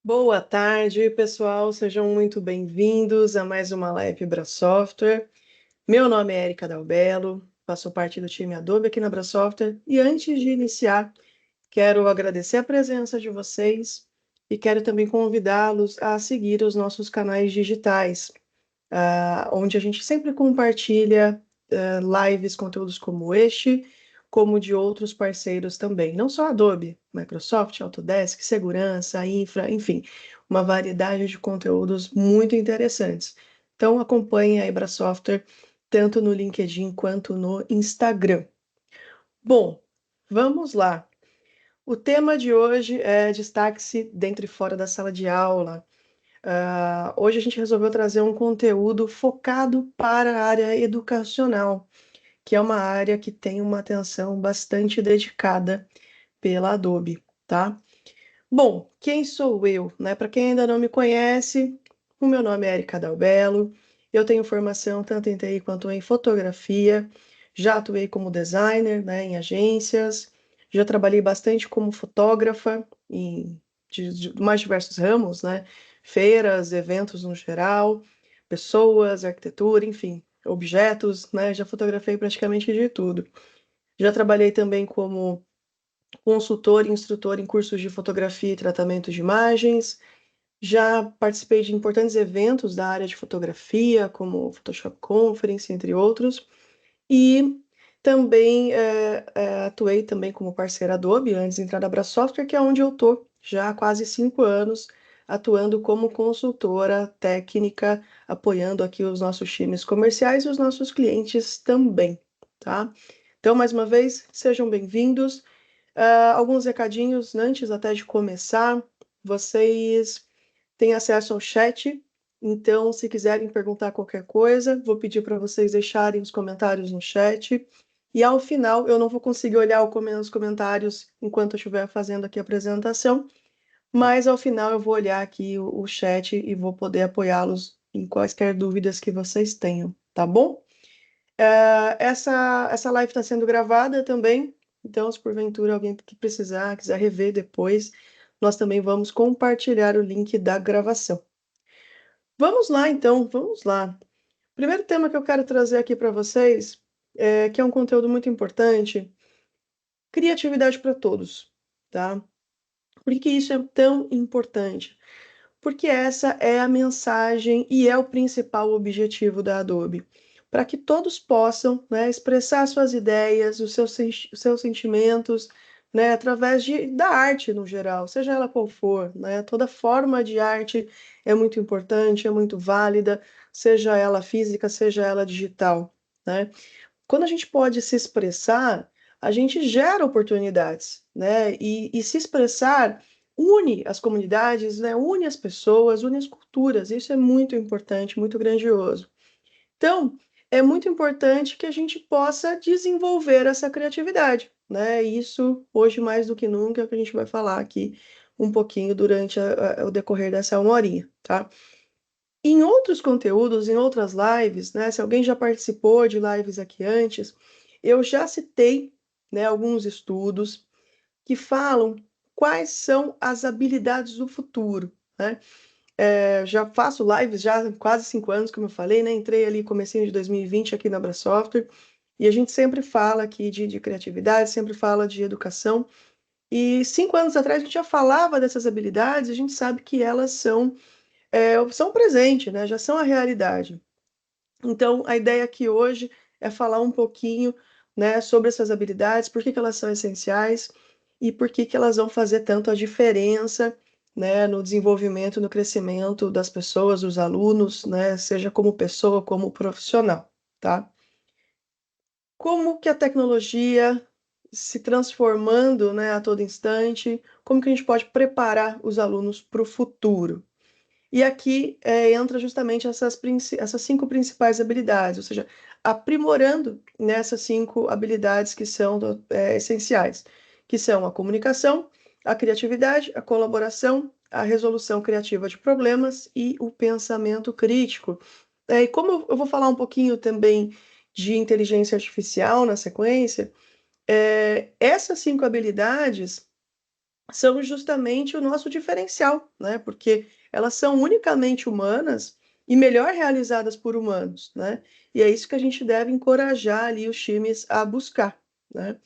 Boa tarde, pessoal. Sejam muito bem-vindos a mais uma live Software. Meu nome é Erika Dalbello, faço parte do time Adobe aqui na Software e antes de iniciar, quero agradecer a presença de vocês e quero também convidá-los a seguir os nossos canais digitais, onde a gente sempre compartilha lives, conteúdos como este, como de outros parceiros também. Não só Adobe, Microsoft, Autodesk, segurança, infra, enfim, uma variedade de conteúdos muito interessantes. Então acompanhe a Ebra Software tanto no LinkedIn quanto no Instagram. Bom, vamos lá. O tema de hoje é destaque-se dentro e fora da sala de aula. Hoje a gente resolveu trazer um conteúdo focado para a área educacional, que é uma área que tem uma atenção bastante dedicada pela Adobe, tá? Bom, quem sou eu, né? Para quem ainda não me conhece, o meu nome é Erika Dalbello, eu tenho formação tanto em TI quanto em fotografia, já atuei como designer, né, em agências, já trabalhei bastante como fotógrafa em de mais diversos ramos, né? Feiras, eventos no geral, pessoas, arquitetura, enfim, objetos, né? Já fotografei praticamente de tudo. Já trabalhei também como consultor e instrutor em cursos de fotografia e tratamento de imagens. Já participei de importantes eventos da área de fotografia, como Photoshop Conference, entre outros. E também atuei também como parceira Adobe antes de entrar na Software, que é onde eu estou já há quase 5 anos, atuando como consultora técnica, apoiando aqui os nossos times comerciais e os nossos clientes também, tá? Então, mais uma vez, sejam bem-vindos. Alguns recadinhos antes até de começar. Vocês têm acesso ao chat, então, se quiserem perguntar qualquer coisa, vou pedir para vocês deixarem os comentários no chat. E ao final, eu não vou conseguir olhar os comentários enquanto eu estiver fazendo aqui a apresentação, mas ao final eu vou olhar aqui o chat e vou poder apoiá-los em quaisquer dúvidas que vocês tenham, tá bom? Essa live está sendo gravada também, então, se porventura alguém que precisar, quiser rever depois, nós também vamos compartilhar o link da gravação. Vamos lá, então, vamos lá. O primeiro tema que eu quero trazer aqui para vocês, que é um conteúdo muito importante, criatividade para todos, tá? Por que isso é tão importante? Porque essa é a mensagem e é o principal objetivo da Adobe, para que todos possam, né, expressar suas ideias, os seus sentimentos, né, através da arte no geral, seja ela qual for, né, toda forma de arte é muito importante, é muito válida, seja ela física, seja ela digital, né? Quando a gente pode se expressar, a gente gera oportunidades, né? E se expressar une as comunidades, né? Une as pessoas, une as culturas. Isso é muito importante, muito grandioso. Então, é muito importante que a gente possa desenvolver essa criatividade, né? Isso, hoje mais do que nunca, é o que a gente vai falar aqui um pouquinho durante o decorrer dessa 1 horinha, tá? Em outros conteúdos, em outras lives, né? Se alguém já participou de lives aqui antes, eu já citei, né, alguns estudos que falam quais são as habilidades do futuro, né? Já faço lives já há quase 5 anos, como eu falei, né? Entrei ali comecinho de 2020 aqui na Software e a gente sempre fala aqui de criatividade, sempre fala de educação. E 5 anos atrás a gente já falava dessas habilidades, a gente sabe que elas são presente, né? Já são a realidade. Então, a ideia aqui hoje é falar um pouquinho, né, sobre essas habilidades, por que que elas são essenciais e por que que elas vão fazer tanto a diferença, né, no desenvolvimento, no crescimento das pessoas, dos alunos, né, seja como pessoa, como profissional, tá? Como que a tecnologia se transformando, né, a todo instante, como que a gente pode preparar os alunos para o futuro? E aqui entra justamente essas 5 principais habilidades, ou seja, aprimorando nessas 5 habilidades que são essenciais, que são a comunicação, a criatividade, a colaboração, a resolução criativa de problemas e o pensamento crítico. E como eu vou falar um pouquinho também de inteligência artificial na sequência, essas 5 habilidades são justamente o nosso diferencial, né? Porque elas são unicamente humanas e melhor realizadas por humanos, né? E é isso que a gente deve encorajar ali os times a buscar, né?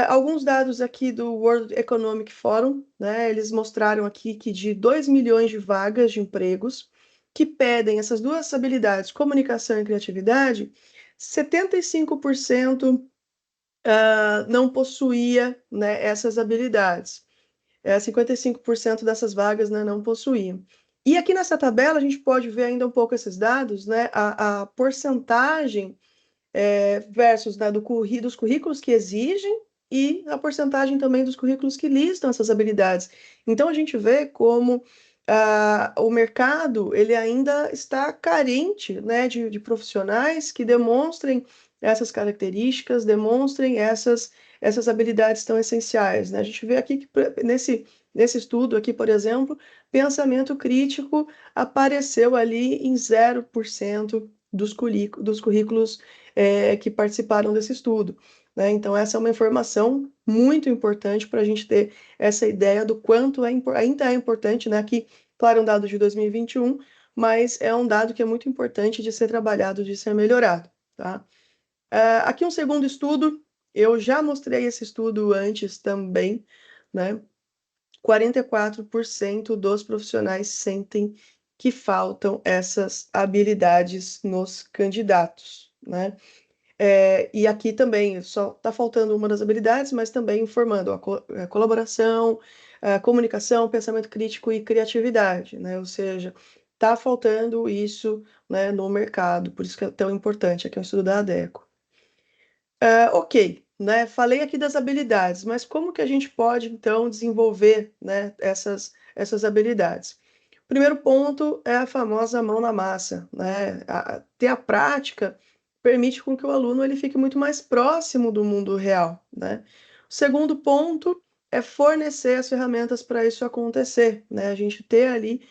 Alguns dados aqui do World Economic Forum, né? Eles mostraram aqui que de 2 milhões de vagas de empregos que pedem essas duas habilidades, comunicação e criatividade, 75% não possuía, né, essas habilidades. 55% dessas vagas, né, não possuíam. E aqui nessa tabela a gente pode ver ainda um pouco esses dados, né, a porcentagem versus, né, dos currículos que exigem e a porcentagem também dos currículos que listam essas habilidades. Então a gente vê como o mercado ele ainda está carente, né, de profissionais que demonstrem essas características, demonstrem essas habilidades tão essenciais, né? A gente vê aqui que nesse estudo aqui, por exemplo, pensamento crítico apareceu ali em 0% dos currículos que participaram desse estudo, né? Então, essa é uma informação muito importante para a gente ter essa ideia do quanto ainda é importante, né? Aqui, claro, é um dado de 2021, mas é um dado que é muito importante de ser trabalhado, de ser melhorado, tá? Aqui um segundo estudo, eu já mostrei esse estudo antes também, né? 44% dos profissionais sentem que faltam essas habilidades nos candidatos, né? E aqui também só está faltando uma das habilidades, mas também informando a colaboração, a comunicação, pensamento crítico e criatividade, né? Ou seja, está faltando isso, né, no mercado, por isso que é tão importante. Aqui é um estudo da ADECO. Ok, né? Falei aqui das habilidades, mas como que a gente pode então desenvolver, né, essas habilidades? O primeiro ponto é a famosa mão na massa, né? Ter a prática permite com que o aluno ele fique muito mais próximo do mundo real, né? O segundo ponto é fornecer as ferramentas para isso acontecer, né? A gente ter ali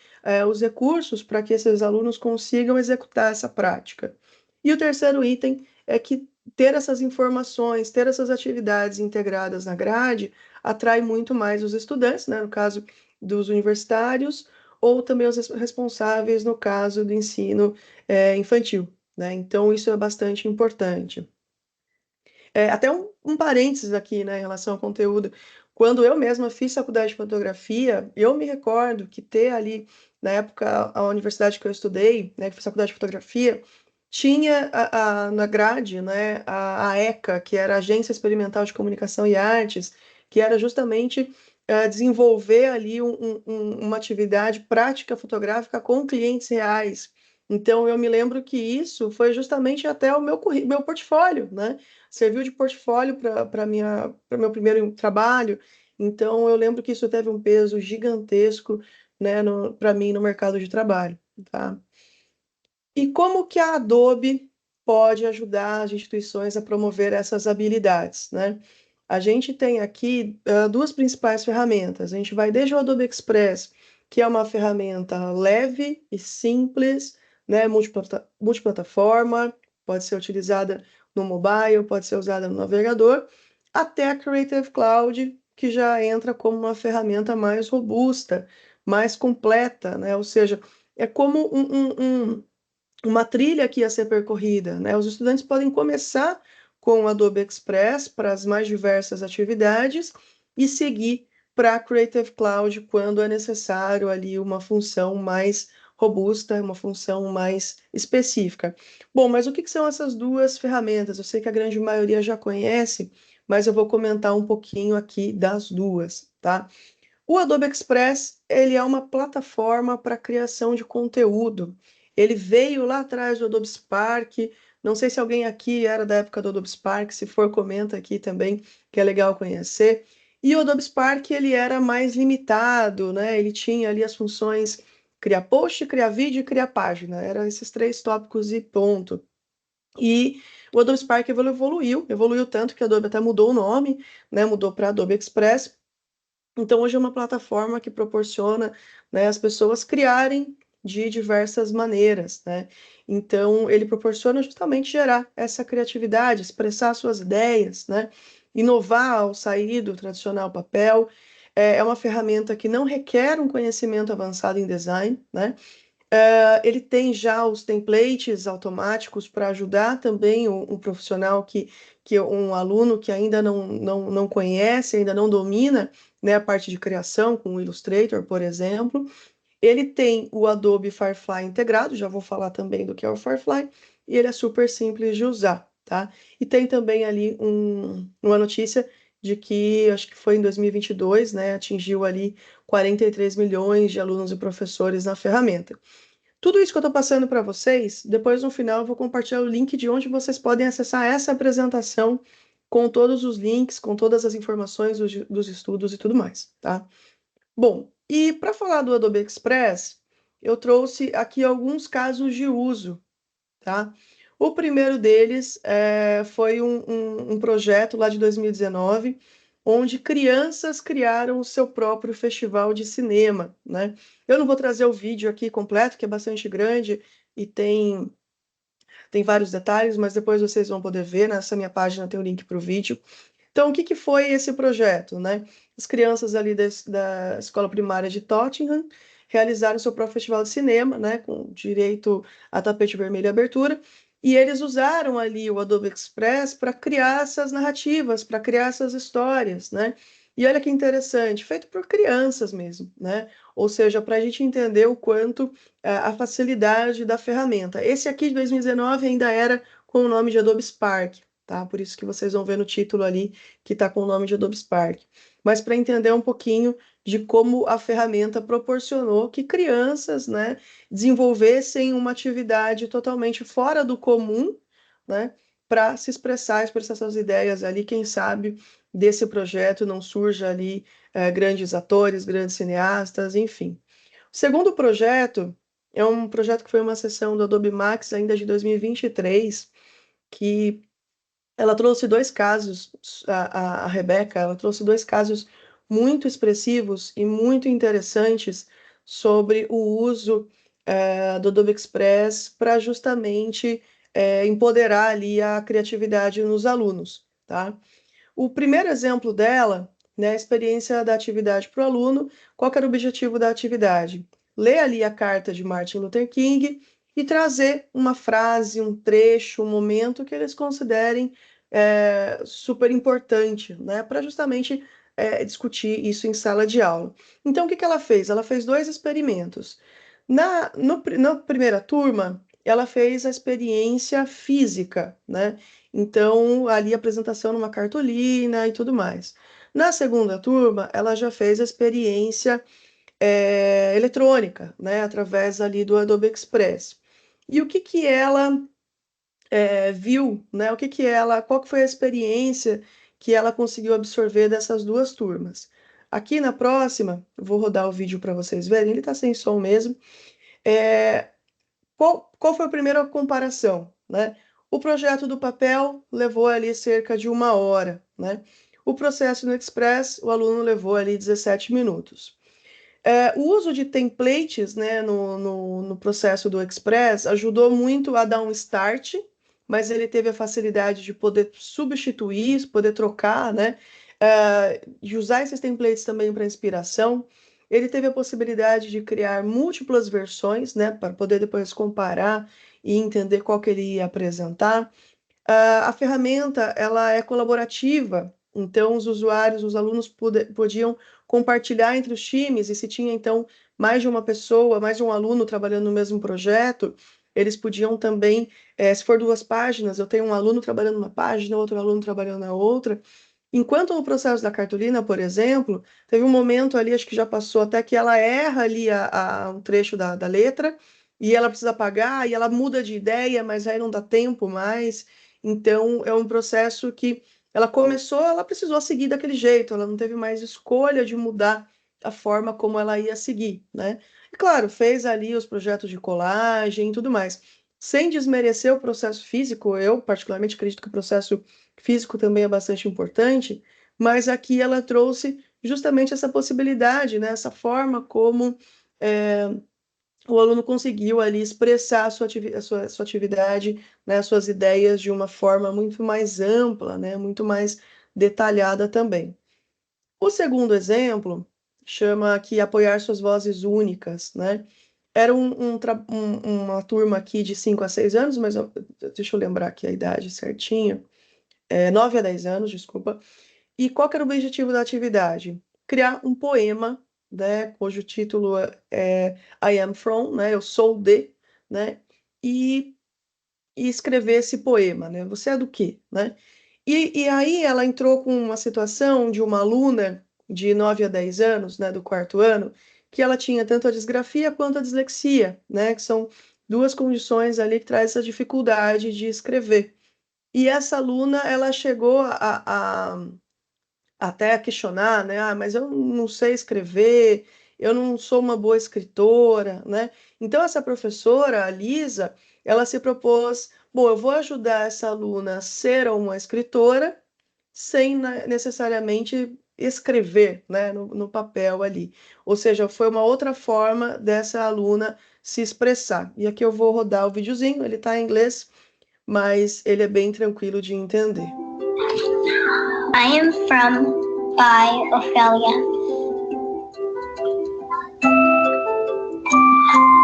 os recursos para que esses alunos consigam executar essa prática. E o terceiro item é que ter essas informações, ter essas atividades integradas na grade, atrai muito mais os estudantes, né? No caso dos universitários, ou também os responsáveis no caso do ensino infantil, né? Então, isso é bastante importante. Até um parênteses aqui, né, em relação ao conteúdo. Quando eu mesma fiz faculdade de fotografia, eu me recordo que ter ali, na época, a universidade que eu estudei, né, que fiz faculdade de fotografia, tinha na grade, né, a ECA, que era a Agência Experimental de Comunicação e Artes, que era justamente desenvolver ali uma atividade prática fotográfica com clientes reais. Então, eu me lembro que isso foi justamente até o meu portfólio, né? Serviu de portfólio para meu primeiro trabalho. Então, eu lembro que isso teve um peso gigantesco, né, para mim no mercado de trabalho, tá? E como que a Adobe pode ajudar as instituições a promover essas habilidades, né? A gente tem aqui duas principais ferramentas. A gente vai desde o Adobe Express, que é uma ferramenta leve e simples, né? Multiplataforma, pode ser utilizada no mobile, pode ser usada no navegador, até a Creative Cloud, que já entra como uma ferramenta mais robusta, mais completa, né? Ou seja, é como uma trilha aqui a ser percorrida, né? Os estudantes podem começar com o Adobe Express para as mais diversas atividades e seguir para a Creative Cloud quando é necessário ali uma função mais robusta, uma função mais específica. Bom, mas o que são essas duas ferramentas? Eu sei que a grande maioria já conhece, mas eu vou comentar um pouquinho aqui das duas, tá? O Adobe Express, ele é uma plataforma para criação de conteúdo. Ele veio lá atrás do Adobe Spark. Não sei se alguém aqui era da época do Adobe Spark, se for, comenta aqui também, que é legal conhecer. E o Adobe Spark, ele era mais limitado, né? Ele tinha ali as funções criar post, criar vídeo e criar página. Eram esses três tópicos e ponto. E o Adobe Spark evoluiu tanto que a Adobe até mudou o nome, né? Mudou para Adobe Express. Então, hoje é uma plataforma que proporciona, né, as pessoas criarem de diversas maneiras, né? Então, ele proporciona justamente gerar essa criatividade, expressar suas ideias, né? Inovar ao sair do tradicional papel. é uma ferramenta que não requer um conhecimento avançado em design, né? Ele tem já os templates automáticos para ajudar também um profissional que um aluno que ainda não conhece, ainda não domina, né, a parte de criação com o Illustrator, por exemplo. Ele tem o Adobe Firefly integrado, já vou falar também do que é o Firefly, e ele é super simples de usar, tá? E tem também ali uma notícia de que, acho que foi em 2022, né, atingiu ali 43 milhões de alunos e professores na ferramenta. Tudo isso que eu estou passando para vocês, depois no final eu vou compartilhar o link de onde vocês podem acessar essa apresentação com todos os links, com todas as informações dos estudos e tudo mais, tá? Bom, e para falar do Adobe Express, eu trouxe aqui alguns casos de uso, tá? O primeiro deles foi um projeto lá de 2019, onde crianças criaram o seu próprio festival de cinema, né? Eu não vou trazer o vídeo aqui completo, que é bastante grande e tem vários detalhes, mas depois vocês vão poder ver, nessa minha página tem o link para o vídeo. Então, o que foi esse projeto, né? As crianças ali da escola primária de Tottenham realizaram seu próprio festival de cinema, né? Com direito a tapete vermelho e abertura. E eles usaram ali o Adobe Express para criar essas narrativas, para criar essas histórias, né? E olha que interessante, feito por crianças mesmo, né? Ou seja, para a gente entender o quanto a facilidade da ferramenta. Esse aqui de 2019 ainda era com o nome de Adobe Spark, tá? Por isso que vocês vão ver no título ali que está com o nome de Adobe Spark. Mas para entender um pouquinho de como a ferramenta proporcionou que crianças, né, desenvolvessem uma atividade totalmente fora do comum, né, para se expressar suas ideias ali, quem sabe desse projeto não surja ali grandes atores, grandes cineastas, enfim. O segundo projeto é um projeto que foi uma sessão do Adobe Max ainda de 2023, que ela trouxe dois casos, a Rebeca, ela trouxe dois casos muito expressivos e muito interessantes sobre o uso do Adobe Express para justamente empoderar ali a criatividade nos alunos, tá? O primeiro exemplo dela, né, a experiência da atividade para o aluno, qual que era o objetivo da atividade? Ler ali a carta de Martin Luther King e trazer uma frase, um trecho, um momento que eles considerem super importante, né, para justamente discutir isso em sala de aula. Então, o que que ela fez? Ela fez dois experimentos. Na primeira turma, ela fez a experiência física, né? Então, ali a apresentação numa cartolina e tudo mais. Na segunda turma, ela já fez a experiência eletrônica, né, através ali do Adobe Express. E o que que ela viu, né, qual que foi a experiência que ela conseguiu absorver dessas duas turmas? Aqui na próxima, eu vou rodar o vídeo para vocês verem, ele está sem som mesmo. É, qual foi a primeira comparação, né? O projeto do papel levou ali cerca de 1 hora, né? O processo no Express, o aluno levou ali 17 minutos. O uso de templates, né, no processo do Express ajudou muito a dar um start, mas ele teve a facilidade de poder substituir, poder trocar, né, de usar esses templates também para inspiração. Ele teve a possibilidade de criar múltiplas versões, né, para poder depois comparar e entender qual que ele ia apresentar. A ferramenta ela é colaborativa, então os usuários, os alunos podiam compartilhar entre os times, e se tinha então mais de uma pessoa, mais de um aluno trabalhando no mesmo projeto, eles podiam também, se for 2 páginas, eu tenho um aluno trabalhando numa página, outro aluno trabalhando na outra. Enquanto no processo da cartolina, por exemplo, teve um momento ali, acho que já passou até que ela erra ali um trecho da letra, e ela precisa apagar, e ela muda de ideia, mas aí não dá tempo mais. Então, é um processo que ela começou, ela precisou seguir daquele jeito, ela não teve mais escolha de mudar a forma como ela ia seguir, né? E claro, fez ali os projetos de colagem e tudo mais. Sem desmerecer o processo físico, eu particularmente acredito que o processo físico também é bastante importante, mas aqui ela trouxe justamente essa possibilidade, né? Essa forma como o aluno conseguiu ali expressar a sua atividade, né, suas ideias de uma forma muito mais ampla, né, muito mais detalhada também. O segundo exemplo chama aqui Apoiar Suas Vozes Únicas, né? Era uma turma aqui de 5 a 6 anos, mas deixa eu lembrar aqui a idade certinha. 9 a 10 anos, desculpa. E qual que era o objetivo da atividade? Criar um poema, né, cujo título é I am from, né, eu sou de, né, e escrever esse poema, né, você é do quê, né? E aí ela entrou com uma situação de uma aluna de 9 a 10 anos, né, do quarto ano, que ela tinha tanto a disgrafia quanto a dislexia, né, que são duas condições ali que traz essa dificuldade de escrever. E essa aluna, ela chegou até a questionar, né? Ah, mas eu não sei escrever, eu não sou uma boa escritora, né? Então, essa professora, a Lisa, ela se propôs, bom, eu vou ajudar essa aluna a ser uma escritora sem necessariamente escrever, né, no papel ali. Ou seja, foi uma outra forma dessa aluna se expressar. E aqui eu vou rodar o videozinho, ele está em inglês, mas ele é bem tranquilo de entender. I am from by Ophelia.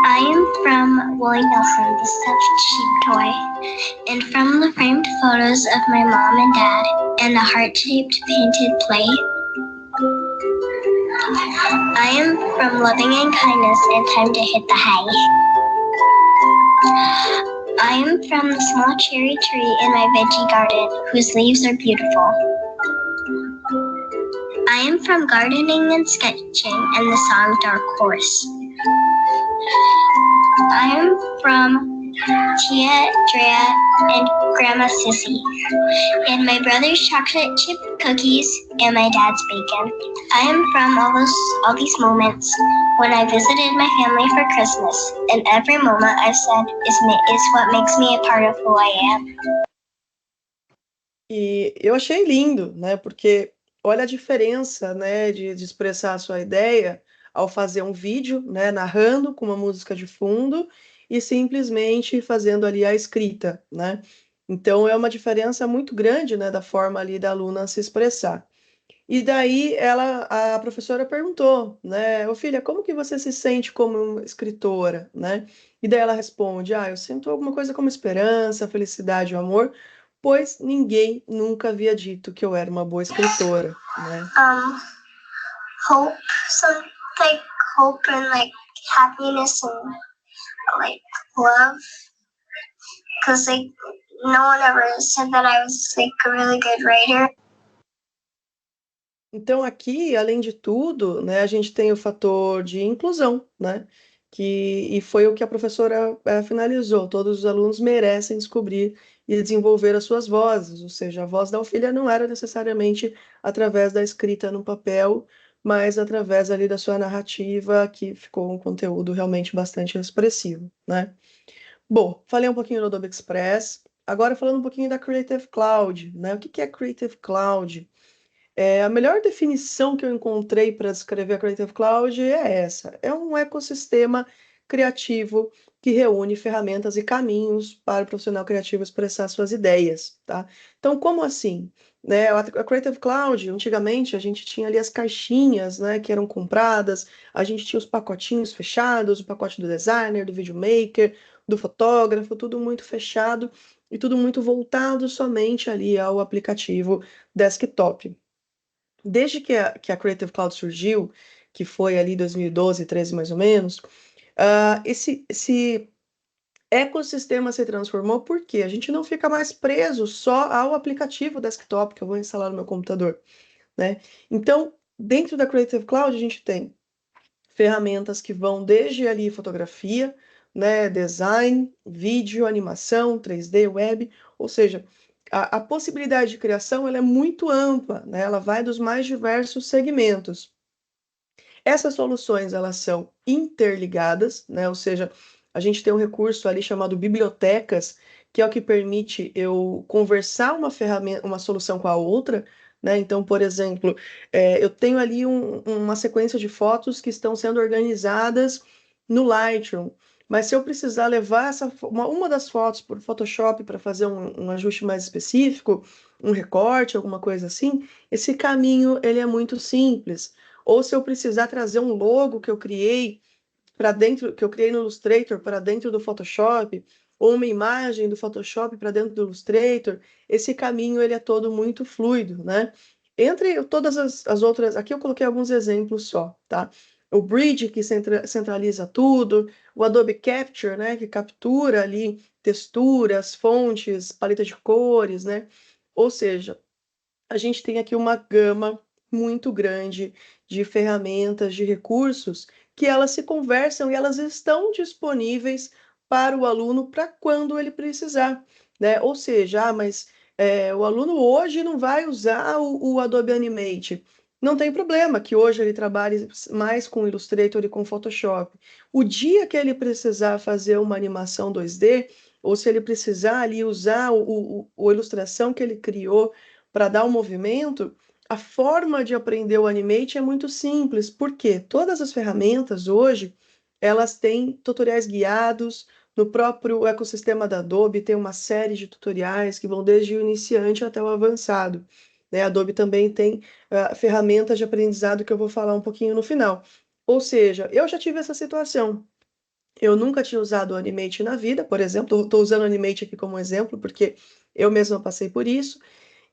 I am from Willie Nelson, the stuffed sheep toy, and from the framed photos of my mom and dad and the heart-shaped painted plate. I am from loving and kindness and time to hit the hay. I am from the small cherry tree in my veggie garden, whose leaves are beautiful. I am from gardening and sketching and the song Dark Horse. I am from Tia Drea and Grandma Sissy, and my brother's chocolate chip cookies and my dad's bacon. I am from all these moments when I visited my family for Christmas, and every moment I've said is what makes me a part of who I am. E eu achei lindo, né? Porque olha a diferença, né, de expressar a sua ideia ao fazer um vídeo, né, narrando com uma música de fundo e simplesmente fazendo ali a escrita, né? Então é uma diferença muito grande, né, da forma ali da aluna se expressar. E daí a professora perguntou, né, ô filha, como que você se sente como uma escritora, né? E daí ela responde, eu sinto alguma coisa como esperança, felicidade, o amor, pois ninguém nunca havia dito que eu era uma boa escritora, né? Hope, something, hope and like happiness and like love, because like no one ever said that I was like a really good writer. Então, aqui, além de tudo, né, a gente tem o fator de inclusão, né? E foi o que a professora finalizou. Todos os alunos merecem descobrir e desenvolver as suas vozes, ou seja, a voz da Ofília não era necessariamente através da escrita no papel, mas através ali da sua narrativa, que ficou um conteúdo realmente bastante expressivo, né? Bom, falei um pouquinho do Adobe Express, agora falando um pouquinho da Creative Cloud, né? O que é Creative Cloud? A melhor definição que eu encontrei para descrever a Creative Cloud é essa: é um ecossistema criativo que reúne ferramentas e caminhos para o profissional criativo expressar suas ideias, tá? Então, como assim? Né, a Creative Cloud, antigamente, a gente tinha ali as caixinhas, né, que eram compradas, a gente tinha os pacotinhos fechados, o pacote do designer, do videomaker, do fotógrafo, tudo muito fechado e tudo muito voltado somente ali ao aplicativo desktop. Desde que a Creative Cloud surgiu, que foi ali 2012, 13 mais ou menos, esse ecossistema se transformou porque a gente não fica mais preso só ao aplicativo desktop que eu vou instalar no meu computador, né? Então, dentro da Creative Cloud, a gente tem ferramentas que vão desde ali fotografia, né, design, vídeo, animação, 3D, web, ou seja, a possibilidade de criação ela é muito ampla, né? Ela vai dos mais diversos segmentos. Essas soluções elas são interligadas, né? Ou seja, a gente tem um recurso ali chamado bibliotecas, que é o que permite eu conversar uma ferramenta, uma solução com a outra, né? Então, por exemplo, eu tenho ali uma sequência de fotos que estão sendo organizadas no Lightroom, mas se eu precisar levar uma das fotos para o Photoshop para fazer um ajuste mais específico, um recorte, alguma coisa assim, esse caminho ele é muito simples. Ou se eu precisar trazer um logo que eu criei para dentro, que eu criei no Illustrator para dentro do Photoshop, ou uma imagem do Photoshop para dentro do Illustrator, esse caminho ele é todo muito fluido, né? Entre todas as outras, aqui eu coloquei alguns exemplos só, tá? O Bridge, que centraliza tudo, o Adobe Capture, né, que captura ali texturas, fontes, paleta de cores, né? Ou seja, a gente tem aqui uma gama muito grande de ferramentas, de recursos, que elas se conversam e elas estão disponíveis para o aluno para quando ele precisar, né? Ou seja, mas o aluno hoje não vai usar o Adobe Animate. Não tem problema que hoje ele trabalhe mais com Illustrator e com Photoshop. O dia que ele precisar fazer uma animação 2D, ou se ele precisar ali usar a ilustração que ele criou para dar um movimento, a forma de aprender o Animate é muito simples, porque todas as ferramentas hoje, elas têm tutoriais guiados, no próprio ecossistema da Adobe tem uma série de tutoriais que vão desde o iniciante até o avançado. Né? A Adobe também tem ferramentas de aprendizado que eu vou falar um pouquinho no final. Ou seja, eu já tive essa situação. Eu nunca tinha usado o Animate na vida, por exemplo, estou usando o Animate aqui como exemplo, porque eu mesma passei por isso.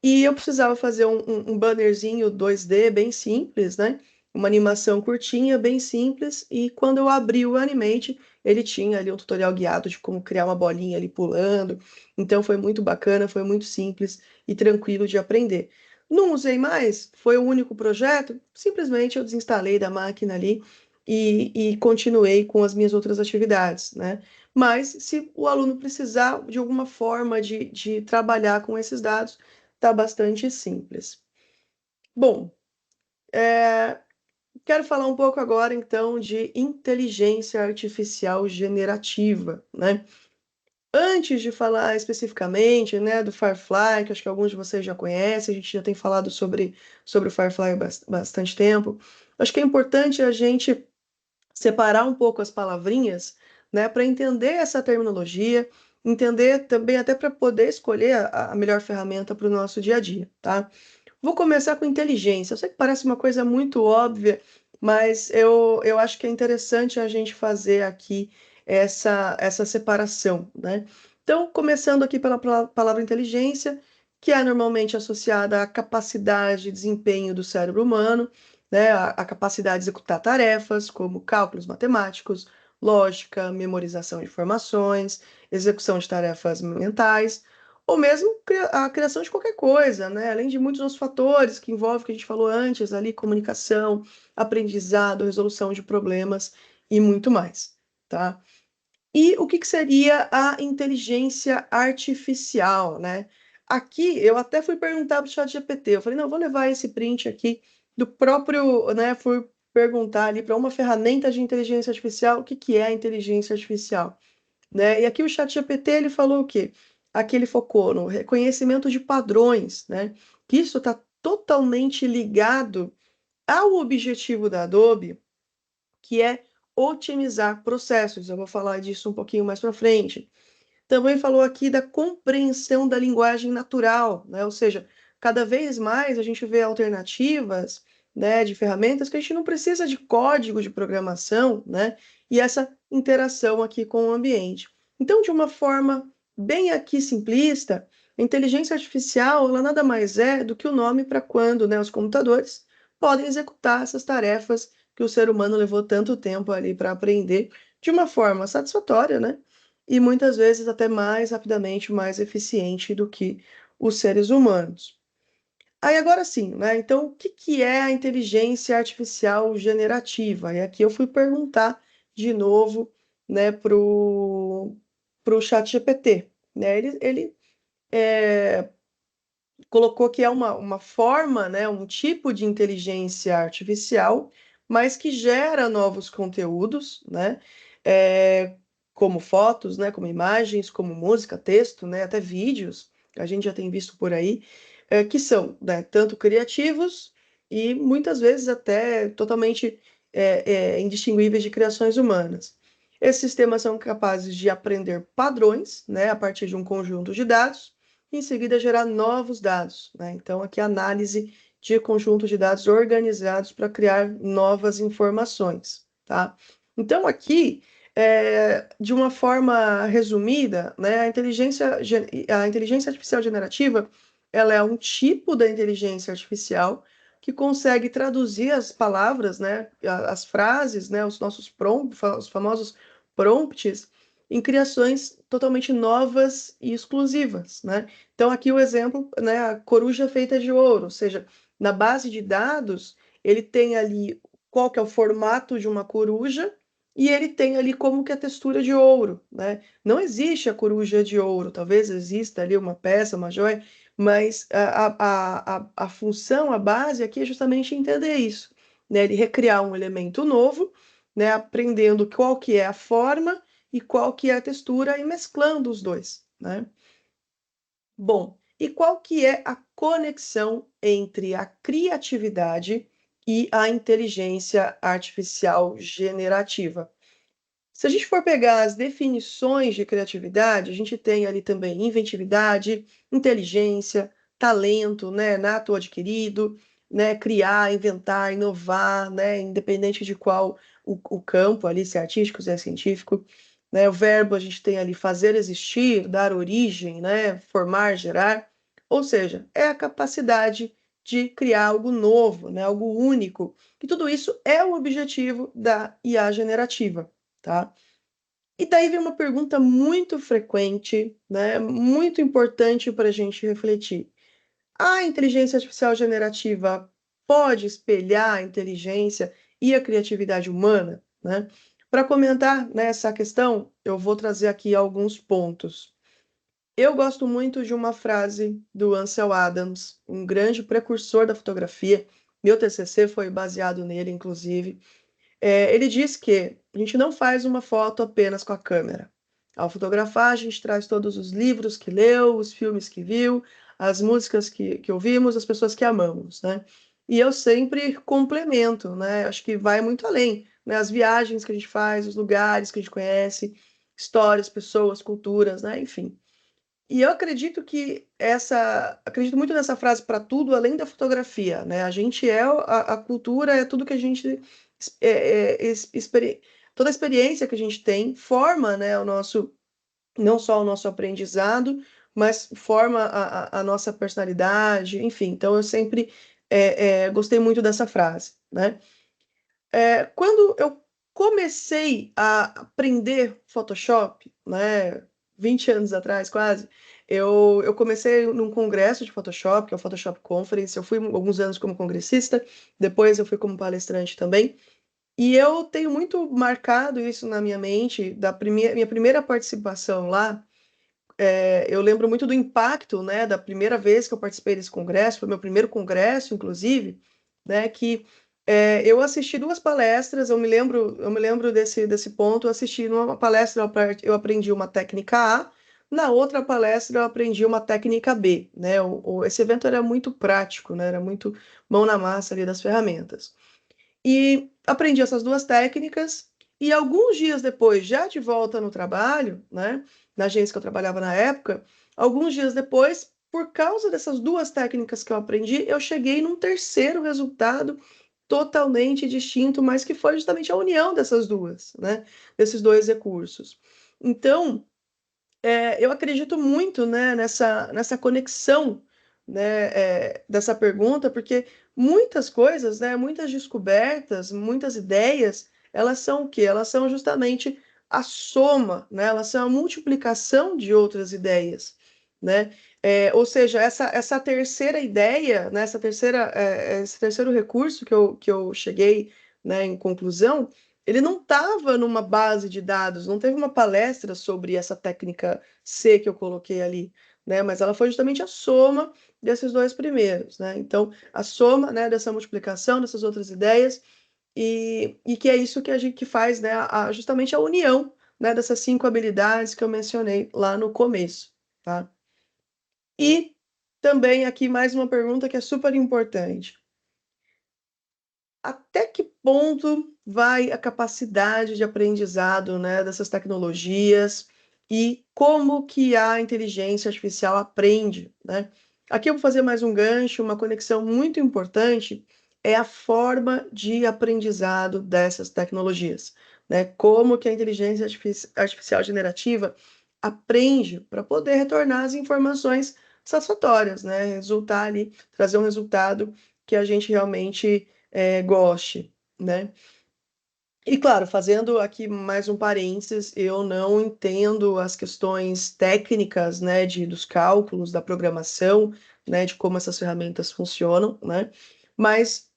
E eu precisava fazer um bannerzinho 2D bem simples, né? Uma animação curtinha, bem simples. E quando eu abri o Animate, ele tinha ali um tutorial guiado de como criar uma bolinha ali pulando. Então foi muito bacana, foi muito simples e tranquilo de aprender. Não usei mais, foi o único projeto. Simplesmente eu desinstalei da máquina ali e continuei com as minhas outras atividades, né? Mas se o aluno precisar de alguma forma de trabalhar com esses dados, está bastante simples. Bom, quero falar um pouco agora, então, de inteligência artificial generativa, né? Antes de falar especificamente, né, do Firefly, que acho que alguns de vocês já conhecem, a gente já tem falado sobre o Firefly há bastante tempo, acho que é importante a gente separar um pouco as palavrinhas, né, para entender essa terminologia, entender também até para poder escolher a melhor ferramenta para o nosso dia a dia, tá? Vou começar com inteligência. Eu sei que parece uma coisa muito óbvia, mas eu acho que é interessante a gente fazer aqui essa separação, né? Então, começando aqui pela palavra inteligência, que é normalmente associada à capacidade de desempenho do cérebro humano, né? A capacidade de executar tarefas como cálculos matemáticos, lógica, memorização de informações, execução de tarefas mentais ou mesmo a criação de qualquer coisa, né? Além de muitos outros fatores que envolvem, que a gente falou antes, ali, comunicação, aprendizado, resolução de problemas e muito mais, tá? E o que que seria a inteligência artificial, né? Aqui eu até fui perguntar para o ChatGPT, eu falei, não, eu vou levar esse print aqui do próprio, né? Fui perguntar ali para uma ferramenta de inteligência artificial o que que é a inteligência artificial, né? E aqui o ChatGPT ele falou o quê? Aqui ele focou no reconhecimento de padrões, né? Que isso está totalmente ligado ao objetivo da Adobe, que é otimizar processos. Eu vou falar disso um pouquinho mais para frente. Também falou aqui da compreensão da linguagem natural, né? Ou seja, cada vez mais a gente vê alternativas, né, de ferramentas que a gente não precisa de código de programação, né? E essa interação aqui com o ambiente. Então, de uma forma bem aqui simplista, a inteligência artificial, ela nada mais é do que o nome para quando, né, os computadores podem executar essas tarefas que o ser humano levou tanto tempo ali para aprender de uma forma satisfatória, né? E muitas vezes até mais rapidamente, mais eficiente do que os seres humanos. Aí agora sim, né? Então, o que que é a inteligência artificial generativa? E aqui eu fui perguntar de novo, né, pro ChatGPT, né? Ele colocou que é uma forma, né, um tipo de inteligência artificial, mas que gera novos conteúdos, né, é, como fotos, né, como imagens, como música, texto, né, até vídeos, a gente já tem visto por aí, que são, né, tanto criativos e muitas vezes até totalmente indistinguíveis de criações humanas. Esses sistemas são capazes de aprender padrões, né, a partir de um conjunto de dados, e em seguida gerar novos dados, né? Então, aqui a análise de conjuntos de dados organizados para criar novas informações, tá? Então, aqui, de uma forma resumida, né, a inteligência artificial generativa, ela é um tipo da inteligência artificial que consegue traduzir as palavras, né, as frases, né, os nossos prompts, os famosos prompts, em criações totalmente novas e exclusivas, né? Então aqui o exemplo, né, a coruja feita de ouro, ou seja, na base de dados, ele tem ali qual que é o formato de uma coruja e ele tem ali como que a textura de ouro, né? Não existe a coruja de ouro, talvez exista ali uma peça, uma joia, mas a função, a base aqui é justamente entender isso, né? Ele recriar um elemento novo, né? Aprendendo qual que é a forma e qual que é a textura e mesclando os dois, né? Bom, e qual que é a conexão entre a criatividade e a inteligência artificial generativa? Se a gente for pegar as definições de criatividade, a gente tem ali também inventividade, inteligência, talento, né, nato ou adquirido, né, criar, inventar, inovar, né, independente de qual o campo ali, se é artístico, se é científico, né, o verbo a gente tem ali fazer existir, dar origem, né, formar, gerar, ou seja, é a capacidade de criar algo novo, né, algo único, e tudo isso é o objetivo da IA generativa, tá? E daí vem uma pergunta muito frequente, né, muito importante para a gente refletir. A inteligência artificial generativa pode espelhar a inteligência e a criatividade humana, né? Para comentar nessa questão, eu vou trazer aqui alguns pontos. Eu gosto muito de uma frase do Ansel Adams, um grande precursor da fotografia. Meu TCC foi baseado nele, inclusive. Ele diz que a gente não faz uma foto apenas com a câmera. Ao fotografar, a gente traz todos os livros que leu, os filmes que viu, as músicas que ouvimos, as pessoas que amamos, né? E eu sempre complemento, né? Acho que vai muito além, né? As viagens que a gente faz, os lugares que a gente conhece, histórias, pessoas, culturas, né? Enfim. E eu acredito que acredito muito nessa frase para tudo além da fotografia, né? A gente é a cultura, é tudo que a gente toda a experiência que a gente tem forma, né, o nosso não só o nosso aprendizado, mas forma a nossa personalidade, enfim. Então eu sempre gostei muito dessa frase, né? Quando eu comecei a aprender Photoshop, né, 20 anos atrás, quase, eu comecei num congresso de Photoshop, que é o Photoshop Conference. Eu fui alguns anos como congressista, depois eu fui como palestrante também. E eu tenho muito marcado isso na minha mente, minha primeira participação lá. Eu lembro muito do impacto, né, da primeira vez que eu participei desse congresso, foi meu primeiro congresso, inclusive, né, que eu assisti duas palestras. Eu me lembro desse ponto. Eu assisti numa palestra, eu aprendi uma técnica A, na outra palestra eu aprendi uma técnica B, né, esse evento era muito prático, né, era muito mão na massa ali das ferramentas. E aprendi essas duas técnicas, e alguns dias depois, já de volta no trabalho, né, na agência que eu trabalhava na época, alguns dias depois, por causa dessas duas técnicas que eu aprendi, eu cheguei num terceiro resultado totalmente distinto, mas que foi justamente a união dessas duas, né, desses dois recursos. Então, eu acredito muito, né, nessa conexão, né, dessa pergunta, porque muitas coisas, né, muitas descobertas, muitas ideias, elas são o quê? Elas são justamente a soma, né, elas são a multiplicação de outras ideias, né? Ou seja, essa terceira ideia, né, esse terceiro recurso que eu cheguei, né, em conclusão, ele não estava numa base de dados, não teve uma palestra sobre essa técnica C que eu coloquei ali, né? Mas ela foi justamente a soma desses dois primeiros, né? Então, a soma, né, dessa multiplicação, dessas outras ideias, e que é isso que a gente que faz, né, justamente a união, né, dessas cinco habilidades que eu mencionei lá no começo, tá? E também aqui mais uma pergunta que é super importante. até que ponto vai a capacidade de aprendizado, né, dessas tecnologias e como que a inteligência artificial aprende, né? Aqui eu vou fazer mais um gancho, uma conexão muito importante é a forma de aprendizado dessas tecnologias, né? Como que a inteligência artificial generativa aprende para poder retornar as informações satisfatórias, né? Resultar ali, trazer um resultado que a gente realmente goste, né? E claro, fazendo aqui mais um parênteses, eu não entendo as questões técnicas, né, dos cálculos, da programação, né, de como essas ferramentas funcionam, né? Mas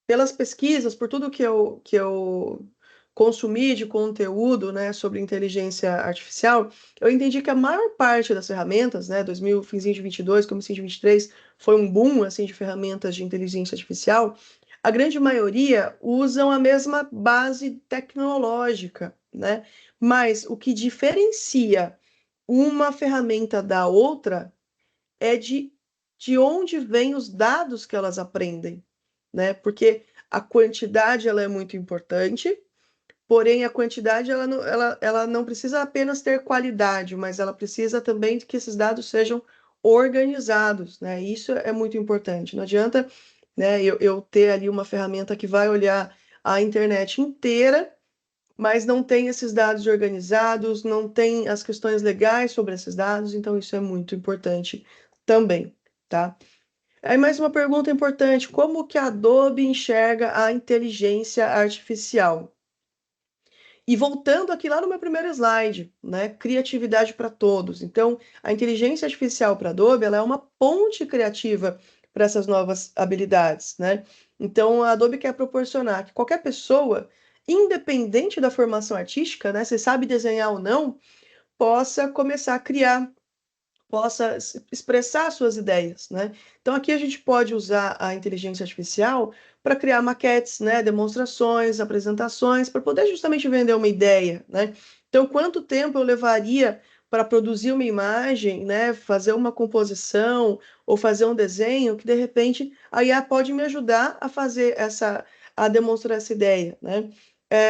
pelas pesquisas, por tudo que eu consumi de conteúdo, né, sobre inteligência artificial, eu entendi que a maior parte das ferramentas, né, 2000, finzinho de 22, comecinho de 23, foi um boom, assim, de ferramentas de inteligência artificial. A grande maioria usam a mesma base tecnológica, né? Mas o que diferencia uma ferramenta da outra é de onde vêm os dados que elas aprendem, né? Porque a quantidade ela é muito importante, porém a quantidade ela não precisa apenas ter qualidade, mas ela precisa também que esses dados sejam organizados, né? Isso é muito importante. Não adianta, né, eu ter ali uma ferramenta que vai olhar a internet inteira, mas não tem esses dados organizados, não tem as questões legais sobre esses dados, então isso é muito importante também, tá? Aí mais uma pergunta importante: como que a Adobe enxerga a inteligência artificial? E voltando aqui lá no meu primeiro slide, né? Criatividade para todos. Então, a inteligência artificial para Adobe, ela é uma ponte criativa para essas novas habilidades, né? Então, a Adobe quer proporcionar que qualquer pessoa, independente da formação artística, né? Se sabe desenhar ou não, possa começar a criar, possa expressar suas ideias, né? Então aqui a gente pode usar a inteligência artificial para criar maquetes, né, demonstrações, apresentações, para poder justamente vender uma ideia, né? Então quanto tempo eu levaria para produzir uma imagem, né, fazer uma composição ou fazer um desenho que de repente a IA pode me ajudar a fazer a demonstrar essa ideia, né?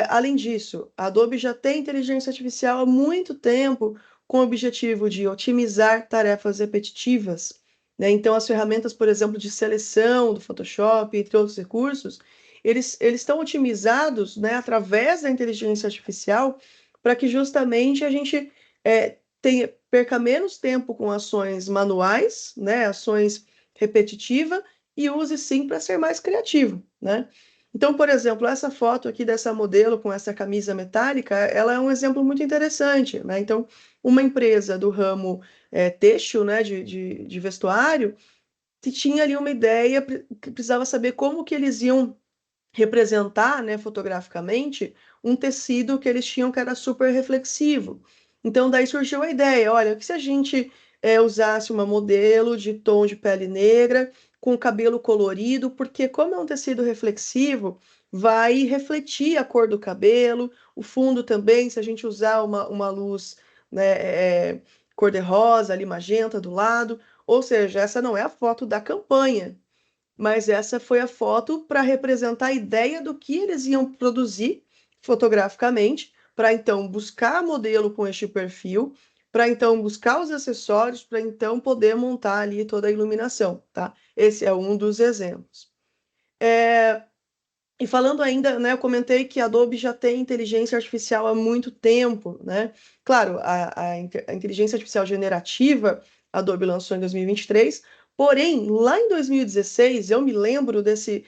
Além disso, a Adobe já tem inteligência artificial há muito tempo com o objetivo de otimizar tarefas repetitivas, né? Então, as ferramentas, por exemplo, de seleção do Photoshop, entre outros recursos, eles estão otimizados, né, através da inteligência artificial para que justamente a gente perca menos tempo com ações manuais, né, ações repetitivas, e use sim para ser mais criativo, né? Então, por exemplo, essa foto aqui dessa modelo com essa camisa metálica, ela é um exemplo muito interessante, né? Então, uma empresa do ramo têxtil, né, de vestuário, que tinha ali uma ideia, que precisava saber como que eles iam representar, né, fotograficamente, um tecido que eles tinham que era super reflexivo. Então, daí surgiu a ideia, olha, que se a gente usasse uma modelo de tom de pele negra, com cabelo colorido, porque como é um tecido reflexivo, vai refletir a cor do cabelo, o fundo também, se a gente usar uma luz, né, cor-de-rosa, ali magenta do lado, ou seja, essa não é a foto da campanha, mas essa foi a foto para representar a ideia do que eles iam produzir fotograficamente, para então buscar modelo com este perfil, para então buscar os acessórios, para então poder montar ali toda a iluminação, tá? Esse é um dos exemplos. E falando ainda, né, eu comentei que a Adobe já tem inteligência artificial há muito tempo, né? Claro, a inteligência artificial generativa a Adobe lançou em 2023, porém, lá em 2016, eu me lembro desse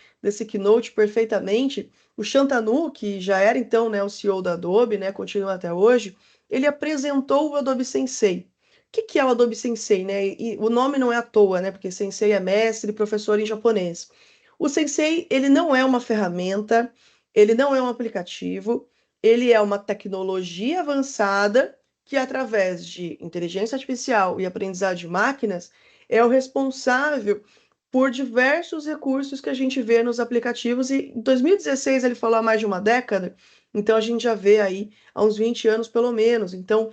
keynote perfeitamente, o Shantanu, que já era então, né, o CEO da Adobe, né, continua até hoje, ele apresentou o Adobe Sensei. O que que é o Adobe Sensei, né? E o nome não é à toa, né? Porque Sensei é mestre, professor em japonês. O Sensei, ele não é uma ferramenta, ele não é um aplicativo, ele é uma tecnologia avançada que, através de inteligência artificial e aprendizado de máquinas, é o responsável por diversos recursos que a gente vê nos aplicativos. E em 2016 ele falou há mais de uma década, então a gente já vê aí há uns 20 anos pelo menos. Então,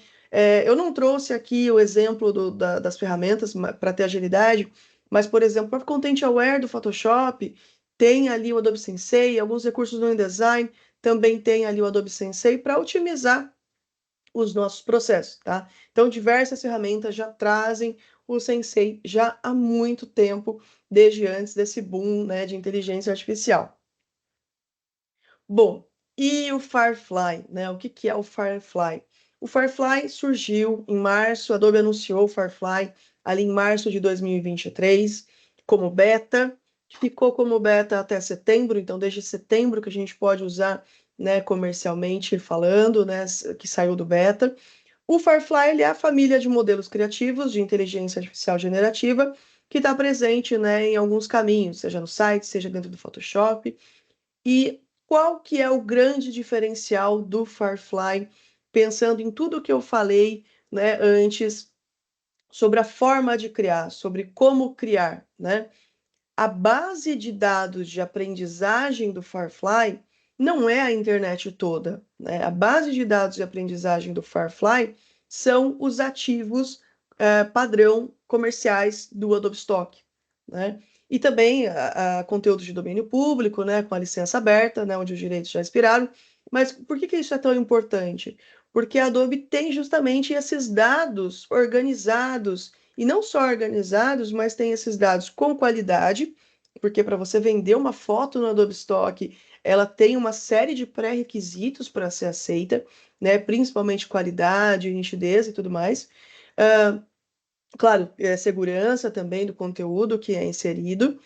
eu não trouxe aqui o exemplo das ferramentas para ter agilidade, mas, por exemplo, o Content Aware do Photoshop, tem ali o Adobe Sensei, alguns recursos no InDesign, também tem ali o Adobe Sensei para otimizar os nossos processos, tá? Então, diversas ferramentas já trazem o Sensei já há muito tempo, desde antes desse boom, né, de inteligência artificial. Bom, e o Firefly, né? O que que é o Firefly? O Firefly surgiu em março, a Adobe anunciou o Firefly ali em março de 2023 como beta, ficou como beta até setembro, então desde setembro que a gente pode usar, né, comercialmente falando, né, que saiu do beta. O Firefly ele é a família de modelos criativos de inteligência artificial generativa que está presente, né, em alguns caminhos, seja no site, seja dentro do Photoshop. E qual que é o grande diferencial do Firefly, pensando em tudo que eu falei, né, antes sobre a forma de criar, sobre como criar, né? A base de dados de aprendizagem do Firefly não é a internet toda, né? A base de dados de aprendizagem do Firefly são os ativos padrão comerciais do Adobe Stock, né? E também a conteúdos de domínio público, né, com a licença aberta, né, onde os direitos já expiraram. Mas por que isso é tão importante? Porque a Adobe tem justamente esses dados organizados, e não só organizados, mas tem esses dados com qualidade, porque para você vender uma foto no Adobe Stock, ela tem uma série de pré-requisitos para ser aceita, né, principalmente qualidade, nitidez e tudo mais. Claro, segurança também do conteúdo que é inserido.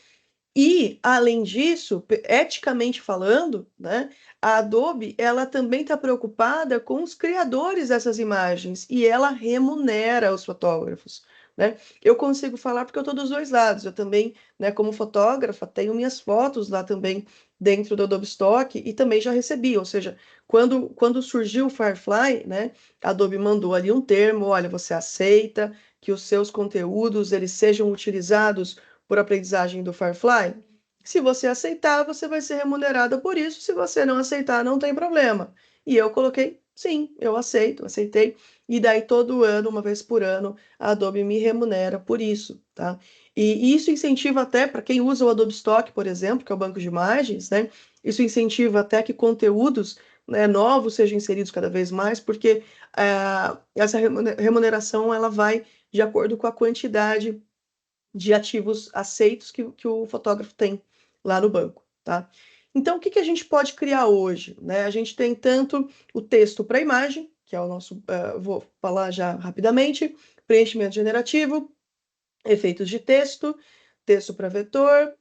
E, além disso, eticamente falando, né, a Adobe ela também está preocupada com os criadores dessas imagens e ela remunera os fotógrafos, né? Eu consigo falar porque eu estou dos dois lados. Eu também, né, como fotógrafa, tenho minhas fotos lá também dentro do Adobe Stock e também já recebi. Ou seja, quando surgiu o Firefly, né, a Adobe mandou ali um termo, olha, você aceita que os seus conteúdos eles sejam utilizados por aprendizagem do Firefly? Se você aceitar, você vai ser remunerada por isso. Se você não aceitar, não tem problema. E eu coloquei, sim, eu aceito, aceitei. E daí todo ano, uma vez por ano, a Adobe me remunera por isso, tá? E isso incentiva até para quem usa o Adobe Stock, por exemplo, que é o banco de imagens, né? Isso incentiva até que conteúdos, né, novos sejam inseridos cada vez mais, porque essa remuneração ela vai de acordo com a quantidade de ativos aceitos que o fotógrafo tem lá no banco, tá? Então, o que que a gente pode criar hoje, né? A gente tem tanto o texto para imagem, que é o nosso, vou falar já rapidamente, preenchimento generativo, efeitos de texto, texto para vetor,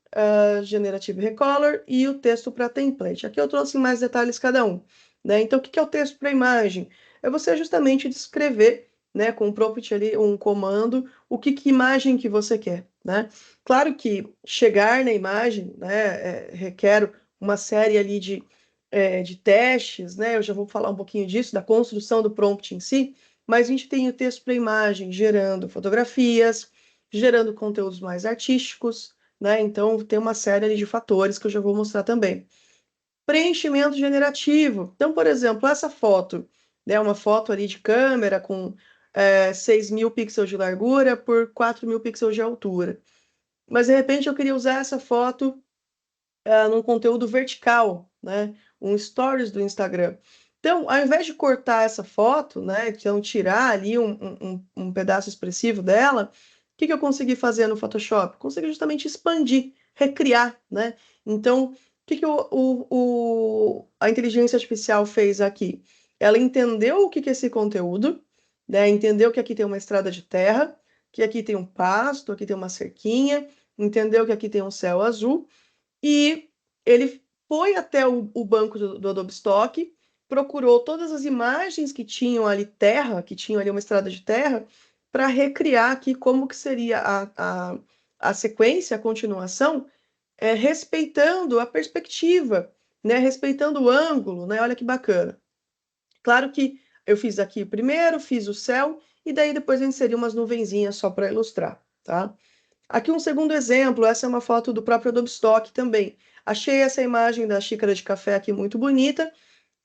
Generative Recolor e o texto para template. Aqui eu trouxe mais detalhes cada um, né? Então, o que é o texto para imagem? É você justamente descrever, né, com um prompt ali, um comando, que imagem que você quer, né? Claro que chegar na imagem, né, requer uma série ali de testes, né? Eu já vou falar um pouquinho disso, da construção do prompt em si, mas a gente tem o texto para imagem gerando fotografias, gerando conteúdos mais artísticos, né? Então tem uma série ali de fatores que eu já vou mostrar também. Preenchimento generativo. Então, por exemplo, essa foto, né? Uma foto ali de câmera com 6.000 pixels de largura por 4.000 pixels de altura. Mas de repente eu queria usar essa foto num conteúdo vertical, né? Um stories do Instagram. Então, ao invés de cortar essa foto, né? Então, tirar ali um pedaço expressivo dela, o que que eu consegui fazer no Photoshop? Consegui justamente expandir, recriar, né? Então, o que que a inteligência artificial fez aqui? Ela entendeu o que que é esse conteúdo, né? Entendeu que aqui tem uma estrada de terra, que aqui tem um pasto, aqui tem uma cerquinha, entendeu que aqui tem um céu azul, e ele foi até o banco do Adobe Stock, procurou todas as imagens que tinham ali terra, que tinham ali uma estrada de terra, para recriar aqui como que seria a sequência, a continuação, respeitando a perspectiva, né? Respeitando o ângulo, né? Olha que bacana. Claro que eu fiz aqui primeiro, fiz o céu, e daí depois eu inseri umas nuvenzinhas só para ilustrar, tá? Aqui um segundo exemplo, essa é uma foto do próprio Adobe Stock também. Achei essa imagem da xícara de café aqui muito bonita,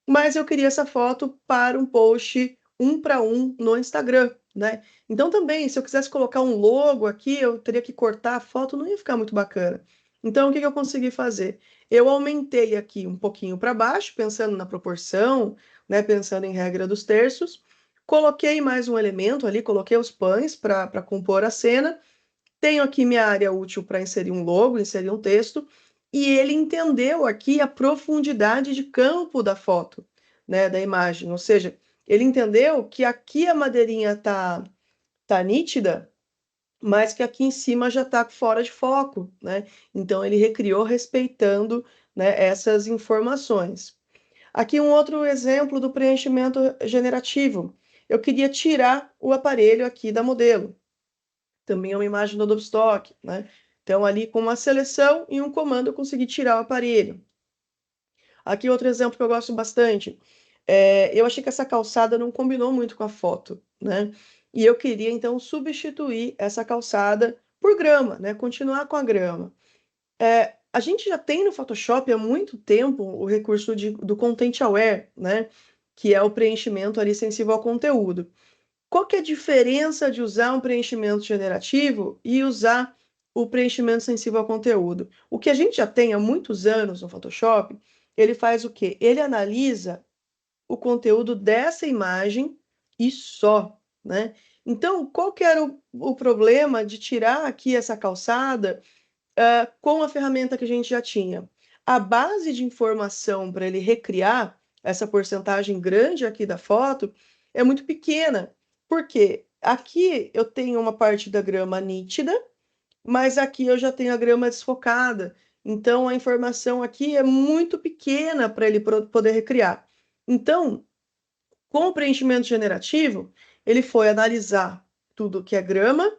mas eu queria essa foto para um post um para um no Instagram, né? Então também, se eu quisesse colocar um logo aqui, eu teria que cortar a foto, não ia ficar muito bacana. Então, o que eu consegui fazer? Eu aumentei aqui um pouquinho para baixo, pensando na proporção, né, pensando em regra dos terços, coloquei mais um elemento ali, coloquei os pães para compor a cena, tenho aqui minha área útil para inserir um logo, inserir um texto, e ele entendeu aqui a profundidade de campo da foto, né, da imagem, ou seja, ele entendeu que aqui a madeirinha tá nítida, mas que aqui em cima já está fora de foco, né? Então ele recriou respeitando, né, essas informações. Aqui um outro exemplo do preenchimento generativo. Eu queria tirar o aparelho aqui da modelo. Também é uma imagem do Adobe Stock, né? Então ali com uma seleção e um comando eu consegui tirar o aparelho. Aqui outro exemplo que eu gosto bastante. Eu achei que essa calçada não combinou muito com a foto, né? E eu queria, então, substituir essa calçada por grama, né? Continuar com a grama. A gente já tem no Photoshop há muito tempo o recurso do Content Aware, né? Que é o preenchimento ali sensível ao conteúdo. Qual que é a diferença de usar um preenchimento generativo e usar o preenchimento sensível ao conteúdo? O que a gente já tem há muitos anos no Photoshop, ele faz o quê? Ele analisa o conteúdo dessa imagem e só, né? Então, qual que era o problema de tirar aqui essa calçada com a ferramenta que a gente já tinha? A base de informação para ele recriar essa porcentagem grande aqui da foto é muito pequena. Por quê? Aqui eu tenho uma parte da grama nítida, mas aqui eu já tenho a grama desfocada. Então, a informação aqui é muito pequena para ele poder recriar. Então, com o preenchimento generativo, ele foi analisar tudo que é grama,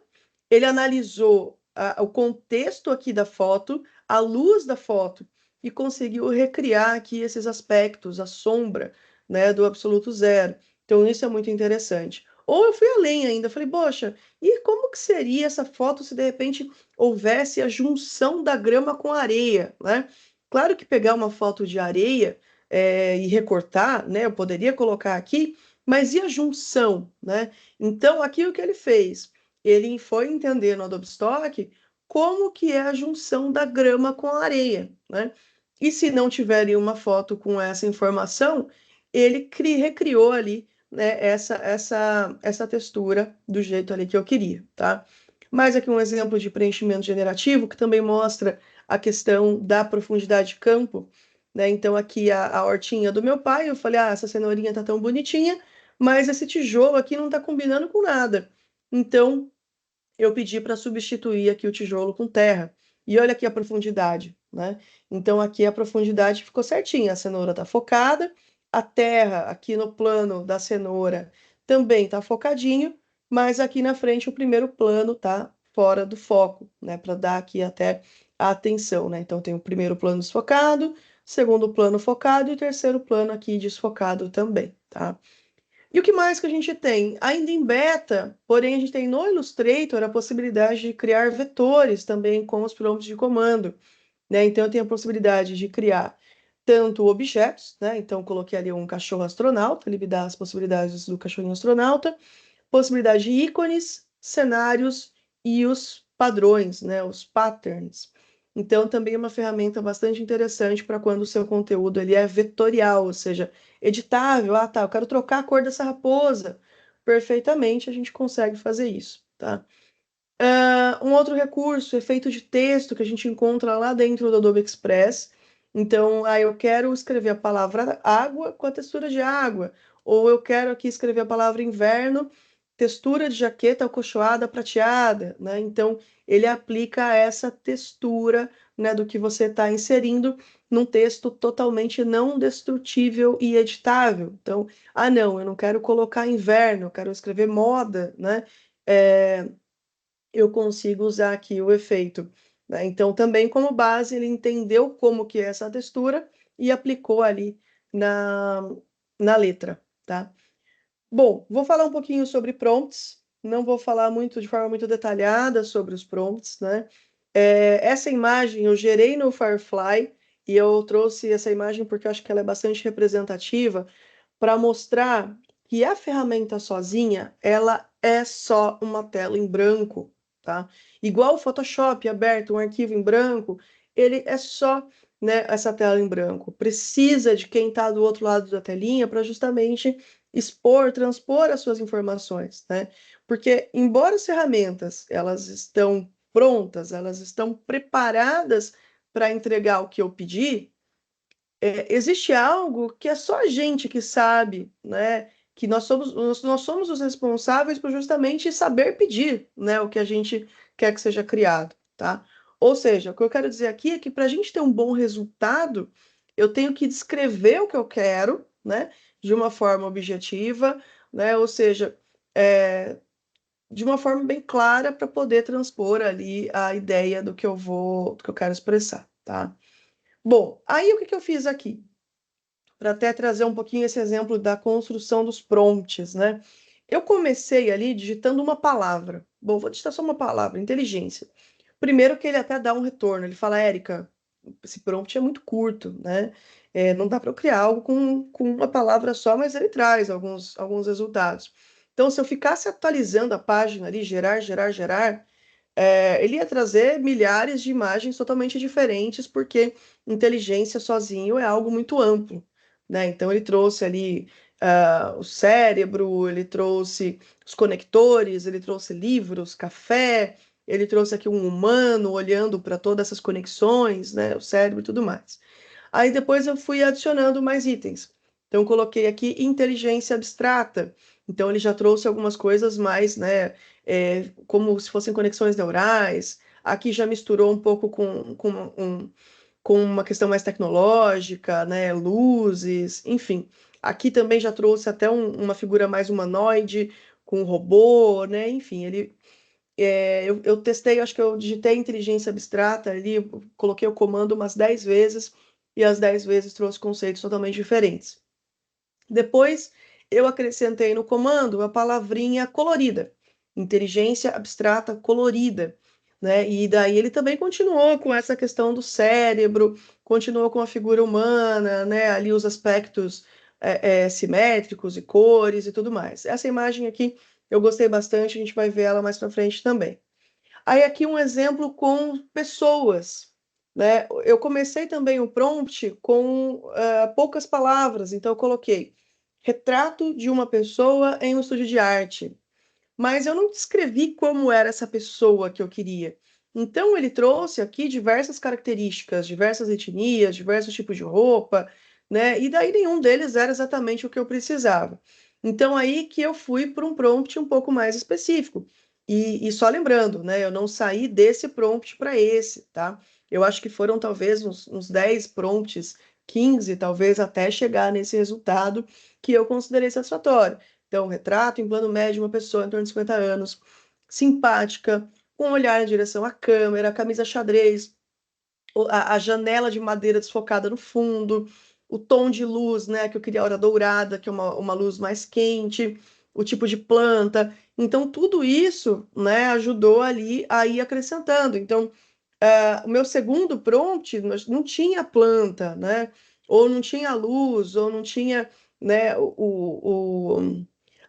ele analisou o contexto aqui da foto, a luz da foto, e conseguiu recriar aqui esses aspectos, a sombra, né, do absoluto zero. Então, isso é muito interessante. Ou eu fui além ainda, falei, poxa, e como que seria essa foto se de repente houvesse a junção da grama com a areia, né? Claro que pegar uma foto de areia e recortar, né? Eu poderia colocar aqui, mas e a junção, né? Então, aqui o que ele fez? Ele foi entender no Adobe Stock como que é a junção da grama com a areia, né? E se não tiverem uma foto com essa informação, ele recriou ali, né, essa textura do jeito ali que eu queria, tá? Mais aqui um exemplo de preenchimento generativo que também mostra a questão da profundidade de campo, né? Então aqui a hortinha do meu pai, eu falei, essa cenourinha tá tão bonitinha, mas esse tijolo aqui não tá combinando com nada. Então eu pedi para substituir aqui o tijolo com terra. E olha aqui a profundidade, né? Então aqui a profundidade ficou certinha, a cenoura está focada, a terra aqui no plano da cenoura também está focadinho, mas aqui na frente o primeiro plano tá fora do foco, né? Para dar aqui até a atenção, né? Então tem o primeiro plano desfocado, segundo plano focado e o terceiro plano aqui desfocado também, tá? E o que mais que a gente tem? Ainda em beta, porém a gente tem no Illustrator a possibilidade de criar vetores também com os prompts de comando, né? Então eu tenho a possibilidade de criar tanto objetos, né? Então coloquei ali um cachorro astronauta, ele me dá as possibilidades do cachorrinho astronauta, possibilidade de ícones, cenários e os padrões, né? Os patterns. Então também é uma ferramenta bastante interessante para quando o seu conteúdo ele é vetorial, ou seja, editável. Ah, tá, eu quero trocar a cor dessa raposa. Perfeitamente, a gente consegue fazer isso, tá? Um outro recurso, efeito de texto, que a gente encontra lá dentro do Adobe Express. Então, eu quero escrever a palavra água com a textura de água, ou eu quero aqui escrever a palavra inverno, textura de jaqueta acolchoada prateada, né? Então, ele aplica essa textura, né, do que você está inserindo num texto totalmente não destrutível e editável. Então, não, eu não quero colocar inverno, eu quero escrever moda, né? Eu consigo usar aqui o efeito, né? Então, também como base, ele entendeu como que é essa textura e aplicou ali na, na letra, tá? Bom, vou falar um pouquinho sobre prompts, não vou falar muito de forma muito detalhada sobre os prompts, né? Essa imagem eu gerei no Firefly e eu trouxe essa imagem porque eu acho que ela é bastante representativa para mostrar que a ferramenta sozinha, ela é só uma tela em branco, tá? Igual o Photoshop aberto, um arquivo em branco, ele é só, né, essa tela em branco. Precisa de quem está do outro lado da telinha para justamente expor, transpor as suas informações, né? Porque embora as ferramentas elas estão prontas, elas estão preparadas para entregar o que eu pedi, existe algo que é só a gente que sabe, né? Que nós somos os responsáveis por justamente saber pedir, né? O que a gente quer que seja criado, tá? Ou seja, o que eu quero dizer aqui é que para a gente ter um bom resultado, eu tenho que descrever o que eu quero, né? De uma forma objetiva, né? Ou seja, de uma forma bem clara para poder transpor ali a ideia do que eu quero expressar, tá? Bom, aí o que que eu fiz aqui? Para até trazer um pouquinho esse exemplo da construção dos prompts, né? Eu comecei ali digitando uma palavra. Bom, vou digitar só uma palavra, inteligência. Primeiro que ele até dá um retorno, ele fala, Érica, esse prompt é muito curto, né? Não dá para eu criar algo com uma palavra só, mas ele traz alguns resultados. Então, se eu ficasse atualizando a página ali, gerar, ele ia trazer milhares de imagens totalmente diferentes, porque inteligência sozinho é algo muito amplo, né? Então ele trouxe ali o cérebro, ele trouxe os conectores, ele trouxe livros, café, ele trouxe aqui um humano olhando para todas essas conexões, né? O cérebro e tudo mais. Aí depois eu fui adicionando mais itens. Então eu coloquei aqui inteligência abstrata. Então ele já trouxe algumas coisas mais, né, como se fossem conexões neurais. Aqui já misturou um pouco com uma questão mais tecnológica, né, luzes, enfim. Aqui também já trouxe até uma figura mais humanoide, com um robô, né, enfim, eu testei, acho que eu digitei inteligência abstrata ali, coloquei o comando umas 10 vezes, e as 10 vezes trouxe conceitos totalmente diferentes. Depois, eu acrescentei no comando a palavrinha colorida, inteligência abstrata colorida, né? E daí ele também continuou com essa questão do cérebro, continuou com a figura humana, né? Ali os aspectos simétricos e cores e tudo mais. Essa imagem aqui eu gostei bastante, a gente vai ver ela mais para frente também. Aí aqui um exemplo com pessoas, né? Eu comecei também o prompt com poucas palavras, então eu coloquei retrato de uma pessoa em um estúdio de arte, mas eu não descrevi como era essa pessoa que eu queria. Então ele trouxe aqui diversas características, diversas etnias, diversos tipos de roupa, né? E daí nenhum deles era exatamente o que eu precisava. Então aí que eu fui para um prompt um pouco mais específico. E só lembrando, né? Eu não saí desse prompt para esse, tá? Eu acho que foram talvez uns 10 prompts, 15 talvez, até chegar nesse resultado que eu considerei satisfatório. Então, retrato em plano médio de uma pessoa em torno de 50 anos, simpática, com um olhar em direção à câmera, camisa xadrez, a janela de madeira desfocada no fundo, o tom de luz, né, que eu queria a hora dourada, que é uma luz mais quente, o tipo de planta. Então, tudo isso, né, ajudou ali a ir acrescentando. Então, o meu segundo prompt não tinha planta, né? Ou não tinha luz, ou não tinha, né,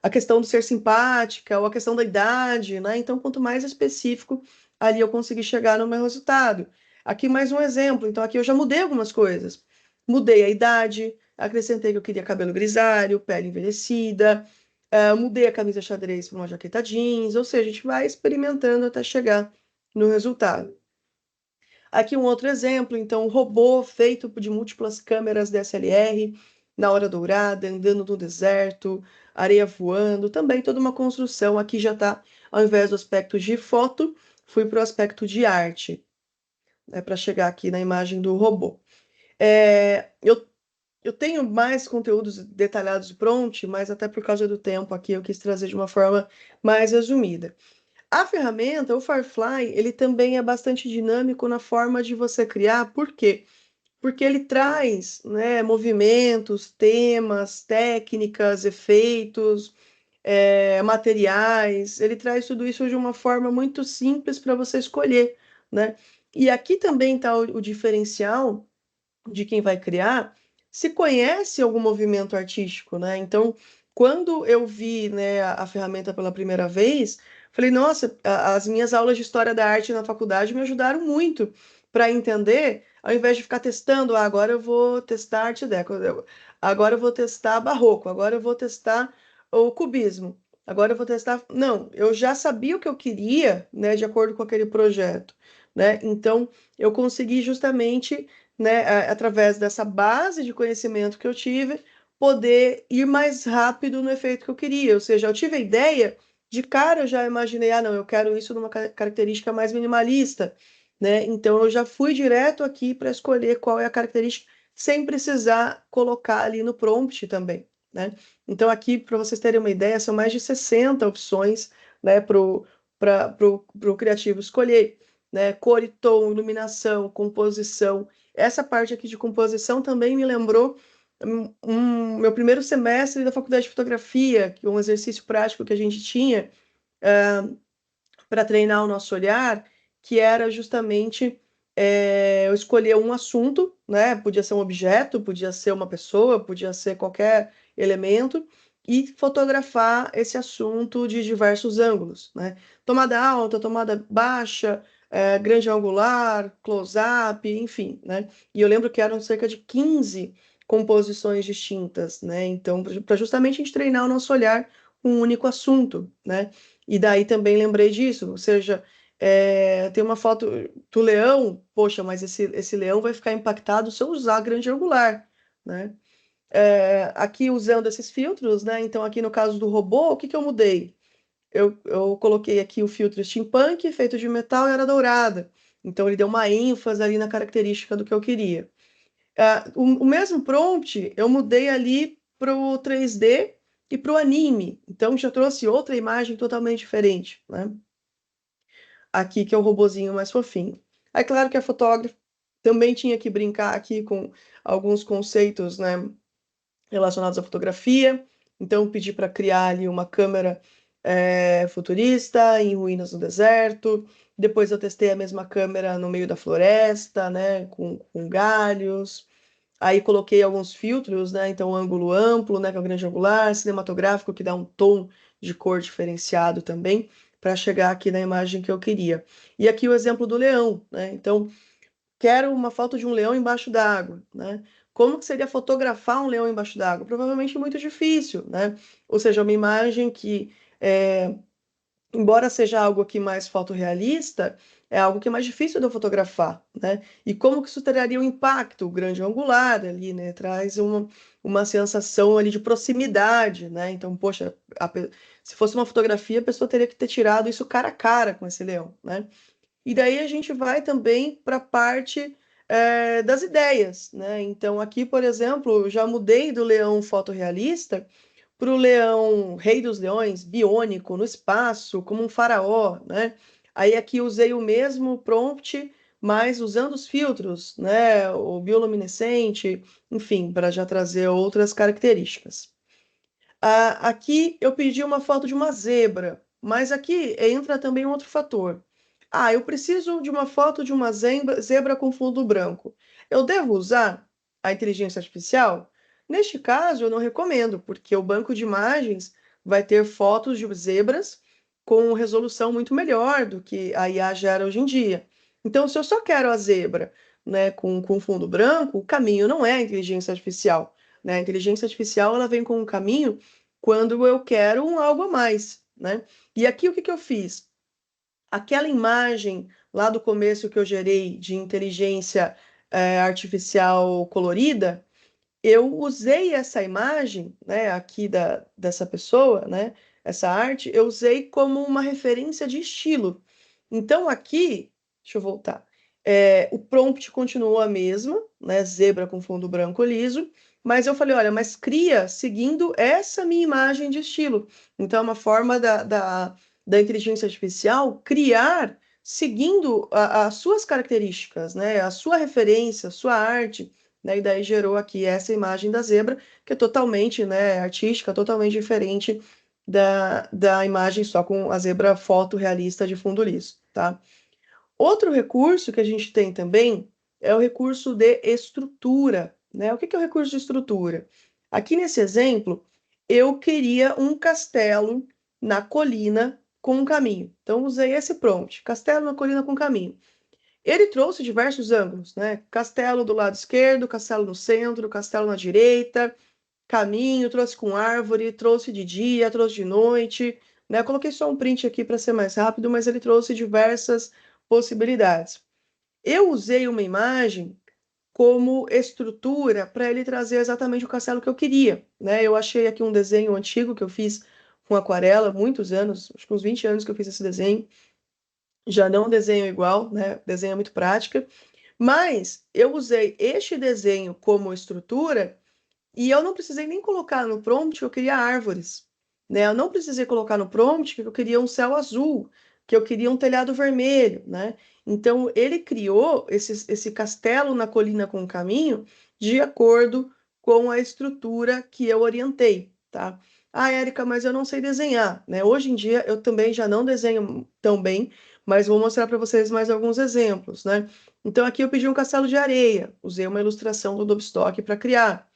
a questão de ser simpática, ou a questão da idade, né? Então, quanto mais específico, ali eu consegui chegar no meu resultado. Aqui mais um exemplo. Então, aqui eu já mudei algumas coisas. Mudei a idade, acrescentei que eu queria cabelo grisalho, pele envelhecida, mudei a camisa xadrez para uma jaqueta jeans, ou seja, a gente vai experimentando até chegar no resultado. Aqui um outro exemplo, então, um robô feito de múltiplas câmeras DSLR, na hora dourada, andando no deserto, areia voando, também toda uma construção. Aqui já está, ao invés do aspecto de foto, fui para o aspecto de arte, né, para chegar aqui na imagem do robô. Eu tenho mais conteúdos detalhados de prompt, mas até por causa do tempo aqui eu quis trazer de uma forma mais resumida. A ferramenta, o Firefly, ele também é bastante dinâmico na forma de você criar. Por quê? Porque ele traz, né, movimentos, temas, técnicas, efeitos, materiais. Ele traz tudo isso de uma forma muito simples para você escolher, né? E aqui também está o diferencial de quem vai criar, se conhece algum movimento artístico, né? Então, quando eu vi, né, a ferramenta pela primeira vez, falei, nossa, as minhas aulas de história da arte na faculdade me ajudaram muito, para entender, ao invés de ficar testando, agora eu vou testar Art Deco, agora eu vou testar Barroco, agora eu vou testar o Cubismo, agora eu vou testar. Não, eu já sabia o que eu queria, né, de acordo com aquele projeto, né? Então, eu consegui justamente, né, através dessa base de conhecimento que eu tive, poder ir mais rápido no efeito que eu queria. Ou seja, eu tive a ideia, de cara eu já imaginei, ah, não, eu quero isso numa característica mais minimalista, né? Então eu já fui direto aqui para escolher qual é a característica, sem precisar colocar ali no prompt também, né? Então aqui, para vocês terem uma ideia, são mais de 60 opções, né, pro criativo escolher, né? Cor e tom, iluminação, composição. Essa parte aqui de composição também me lembrou meu primeiro semestre da faculdade de fotografia, que é um exercício prático que a gente tinha para treinar o nosso olhar, que era justamente eu escolher um assunto, né? Podia ser um objeto, podia ser uma pessoa, podia ser qualquer elemento, e fotografar esse assunto de diversos ângulos, né? Tomada alta, tomada baixa, grande angular, close-up, enfim, né? E eu lembro que eram cerca de 15 composições distintas, né? Então, para justamente a gente treinar o nosso olhar com um único assunto, né? E daí também lembrei disso, ou seja, tem uma foto do leão, poxa, mas esse leão vai ficar impactado se eu usar grande angular, né? Aqui usando esses filtros, né? Então aqui no caso do robô, o que que eu mudei? Eu coloquei aqui o filtro steampunk, feito de metal e era dourada. Então ele deu uma ênfase ali na característica do que eu queria. O mesmo prompt eu mudei ali para o 3D e para o anime. Então já trouxe outra imagem totalmente diferente, né? Aqui que é o robozinho mais fofinho. Aí, claro que a fotógrafa também tinha que brincar aqui com alguns conceitos, né, relacionados à fotografia. Então, pedi para criar ali uma câmera futurista em ruínas no deserto. Depois eu testei a mesma câmera no meio da floresta, né, com galhos. Aí coloquei alguns filtros, né? Então, ângulo amplo, né? Que é o grande angular, cinematográfico, que dá um tom de cor diferenciado também, para chegar aqui na imagem que eu queria. E aqui o exemplo do leão, né? Então, quero uma foto de um leão embaixo d'água, né? Como que seria fotografar um leão embaixo d'água? Provavelmente muito difícil, né? Ou seja, uma imagem que embora seja algo aqui mais fotorrealista, é algo que é mais difícil de eu fotografar, né? E como que isso teria um impacto? O grande angular ali, né? Traz uma sensação ali de proximidade, né? Então, poxa, se fosse uma fotografia, a pessoa teria que ter tirado isso cara a cara com esse leão, né? E daí a gente vai também para a parte das ideias, né? Então, aqui, por exemplo, eu já mudei do leão fotorrealista para o leão, rei dos leões, biônico, no espaço, como um faraó, né? Aí aqui usei o mesmo prompt, mas usando os filtros, né? O bioluminescente, enfim, para já trazer outras características. Aqui eu pedi uma foto de uma zebra, mas aqui entra também um outro fator. Eu preciso de uma foto de uma zebra com fundo branco. Eu devo usar a inteligência artificial? Neste caso, eu não recomendo, porque o banco de imagens vai ter fotos de zebras com resolução muito melhor do que a IA gera hoje em dia. Então, se eu só quero a zebra, né, com fundo branco, o caminho não é a inteligência artificial, né? A inteligência artificial ela vem com um caminho quando eu quero algo a mais, né? E aqui o que que eu fiz? Aquela imagem lá do começo que eu gerei de inteligência artificial colorida, eu usei essa imagem, né, aqui dessa pessoa, né, essa arte, eu usei como uma referência de estilo. Então aqui, deixa eu voltar, o prompt continua a mesma, né, zebra com fundo branco liso, mas eu falei, olha, mas cria seguindo essa minha imagem de estilo. Então é uma forma da inteligência artificial criar seguindo as suas características, né, a sua referência, a sua arte, né? E daí gerou aqui essa imagem da zebra, que é totalmente, né, artística, totalmente diferente da imagem só com a zebra fotorrealista de fundo liso, tá? Outro recurso que a gente tem também é o recurso de estrutura, né? O que que é o recurso de estrutura? Aqui nesse exemplo, eu queria um castelo na colina com um caminho. Então, usei esse prompt, castelo na colina com caminho. Ele trouxe diversos ângulos, né? Castelo do lado esquerdo, castelo no centro, castelo na direita, caminho, trouxe com árvore, trouxe de dia, trouxe de noite, né? Eu coloquei só um print aqui para ser mais rápido, mas ele trouxe diversas possibilidades. Eu usei uma imagem como estrutura para ele trazer exatamente o castelo que eu queria, né? Eu achei aqui um desenho antigo que eu fiz com aquarela, muitos anos, acho que uns 20 anos que eu fiz esse desenho. Já não desenho igual, né? Desenho é muito prática, mas eu usei este desenho como estrutura e eu não precisei nem colocar no prompt que eu queria árvores, né? Eu não precisei colocar no prompt que eu queria um céu azul, que eu queria um telhado vermelho, né? Então, ele criou esse castelo na colina com o caminho de acordo com a estrutura que eu orientei, tá? Ah, Érica, mas eu não sei desenhar, né? Hoje em dia, eu também já não desenho tão bem, mas vou mostrar para vocês mais alguns exemplos, né? Então, aqui eu pedi um castelo de areia, usei uma ilustração do Dobstock para criar.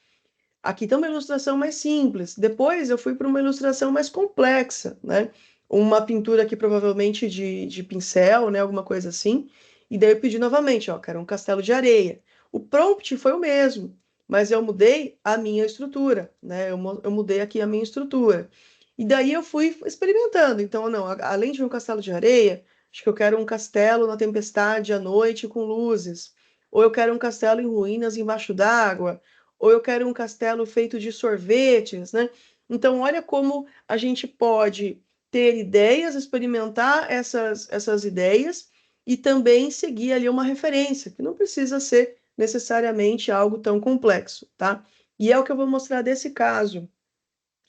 Aqui tem uma ilustração mais simples. Depois eu fui para uma ilustração mais complexa, né? Uma pintura aqui provavelmente de pincel, né? Alguma coisa assim. E daí eu pedi novamente, ó, quero um castelo de areia. O prompt foi o mesmo, mas eu mudei a minha estrutura, né? Eu mudei aqui a minha estrutura. E daí eu fui experimentando. Então, não, além de um castelo de areia, acho que eu quero um castelo na tempestade à noite com luzes. Ou eu quero um castelo em ruínas embaixo d'água, ou eu quero um castelo feito de sorvetes, né? Então, olha como a gente pode ter ideias, experimentar essas ideias e também seguir ali uma referência, que não precisa ser necessariamente algo tão complexo, tá? E é o que eu vou mostrar desse caso.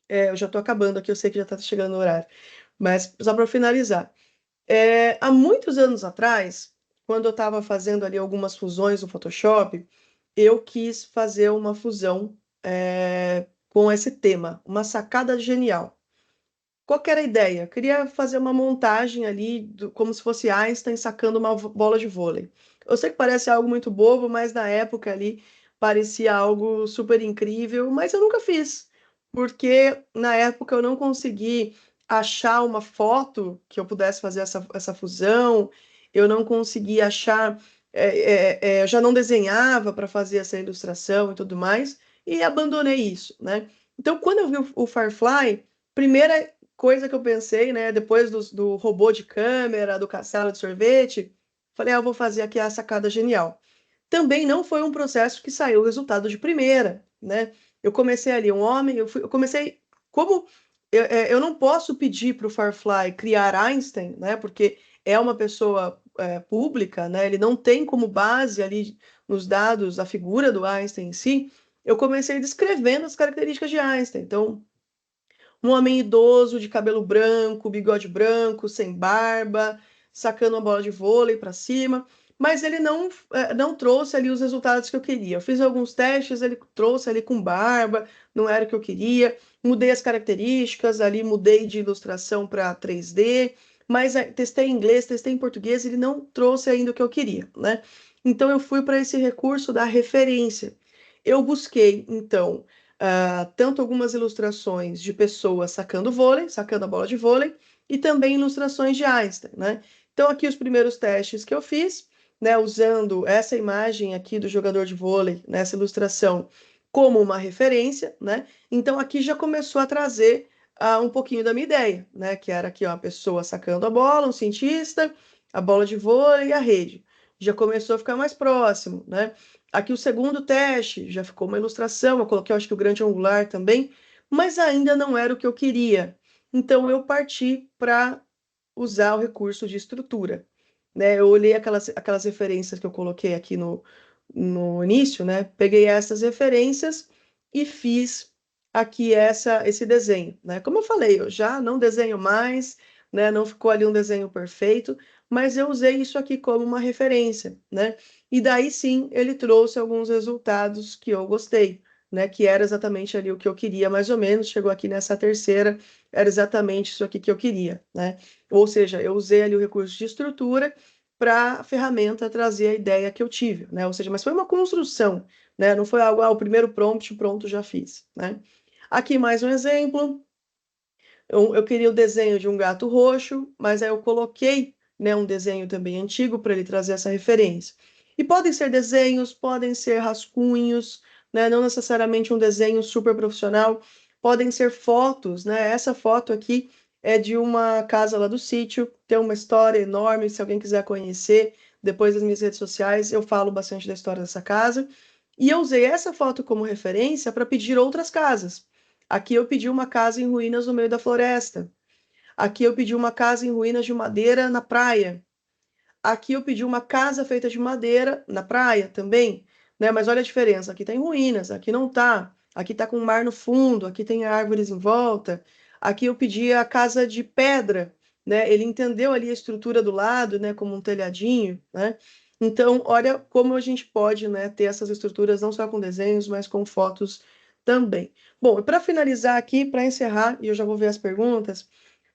Eu já estou acabando aqui, eu sei que já está chegando o horário, mas só para finalizar. Há muitos anos atrás, quando eu estava fazendo ali algumas fusões no Photoshop, eu quis fazer uma fusão com esse tema, uma sacada genial. Qual que era a ideia? Eu queria fazer uma montagem ali, como se fosse Einstein sacando uma bola de vôlei. Eu sei que parece algo muito bobo, mas na época ali parecia algo super incrível, mas eu nunca fiz, porque na época eu não consegui achar uma foto que eu pudesse fazer essa fusão, eu não consegui achar, eu já não desenhava para fazer essa ilustração e tudo mais, e abandonei isso, né? Então, quando eu vi o Firefly, primeira coisa que eu pensei, né, depois do robô de câmera, do castelo de sorvete, falei, eu vou fazer aqui a sacada genial. Também não foi um processo que saiu o resultado de primeira, né? Eu comecei ali um homem, eu comecei como eu não posso pedir para o Firefly criar Einstein, né? Porque é uma pessoa pública, né? Ele não tem como base ali nos dados a figura do Einstein em si. Eu comecei descrevendo as características de Einstein. Então, um homem idoso, de cabelo branco, bigode branco, sem barba, sacando uma bola de vôlei para cima, mas ele não trouxe ali os resultados que eu queria. Eu fiz alguns testes, ele trouxe ali com barba, não era o que eu queria. Mudei as características, ali mudei de ilustração para 3D, mas testei em inglês, testei em português, ele não trouxe ainda o que eu queria, né? Então eu fui para esse recurso da referência. Eu busquei, então, tanto algumas ilustrações de pessoas sacando vôlei, sacando a bola de vôlei, e também ilustrações de Einstein, né? Então, aqui os primeiros testes que eu fiz, né, usando essa imagem aqui do jogador de vôlei, nessa ilustração, como uma referência, né? Então, aqui já começou a trazer um pouquinho da minha ideia, né? Que era aqui, ó, a pessoa sacando a bola, um cientista, a bola de vôlei e a rede. Já começou a ficar mais próximo, né? Aqui o segundo teste, já ficou uma ilustração, eu coloquei, eu acho que o grande angular também, mas ainda não era o que eu queria. Então eu parti para usar o recurso de estrutura, né? Eu olhei aquelas referências que eu coloquei aqui no início, né? Peguei essas referências e fiz aqui esse desenho, né? Como eu falei, eu já não desenho mais, né? Não ficou ali um desenho perfeito, mas eu usei isso aqui como uma referência, né? E daí sim ele trouxe alguns resultados que eu gostei, né? Que era exatamente ali o que eu queria, mais ou menos. Chegou aqui nessa terceira, era exatamente isso aqui que eu queria, né? Ou seja, eu usei ali o recurso de estrutura para a ferramenta trazer a ideia que eu tive, né? Ou seja, mas foi uma construção, né? Não foi algo, o primeiro prompt, pronto, já fiz, né? Aqui mais um exemplo. Eu queria o desenho de um gato roxo, mas aí eu coloquei né, um desenho também antigo para ele trazer essa referência. E podem ser desenhos, podem ser rascunhos, né, não necessariamente um desenho super profissional, podem ser fotos, né? Essa foto aqui é de uma casa lá do sítio, tem uma história enorme, se alguém quiser conhecer, depois das minhas redes sociais eu falo bastante da história dessa casa. E eu usei essa foto como referência para pedir outras casas. Aqui eu pedi uma casa em ruínas no meio da floresta. Aqui eu pedi uma casa em ruínas de madeira na praia. Aqui eu pedi uma casa feita de madeira na praia também, né? Mas olha a diferença, aqui tá em ruínas, aqui não tá. Aqui tá com mar no fundo, aqui tem árvores em volta. Aqui eu pedi a casa de pedra, né? Ele entendeu ali a estrutura do lado, né, como um telhadinho, né? Então, olha como a gente pode, né, ter essas estruturas não só com desenhos, mas com fotos também. Bom, e para finalizar aqui, para encerrar, e eu já vou ver as perguntas,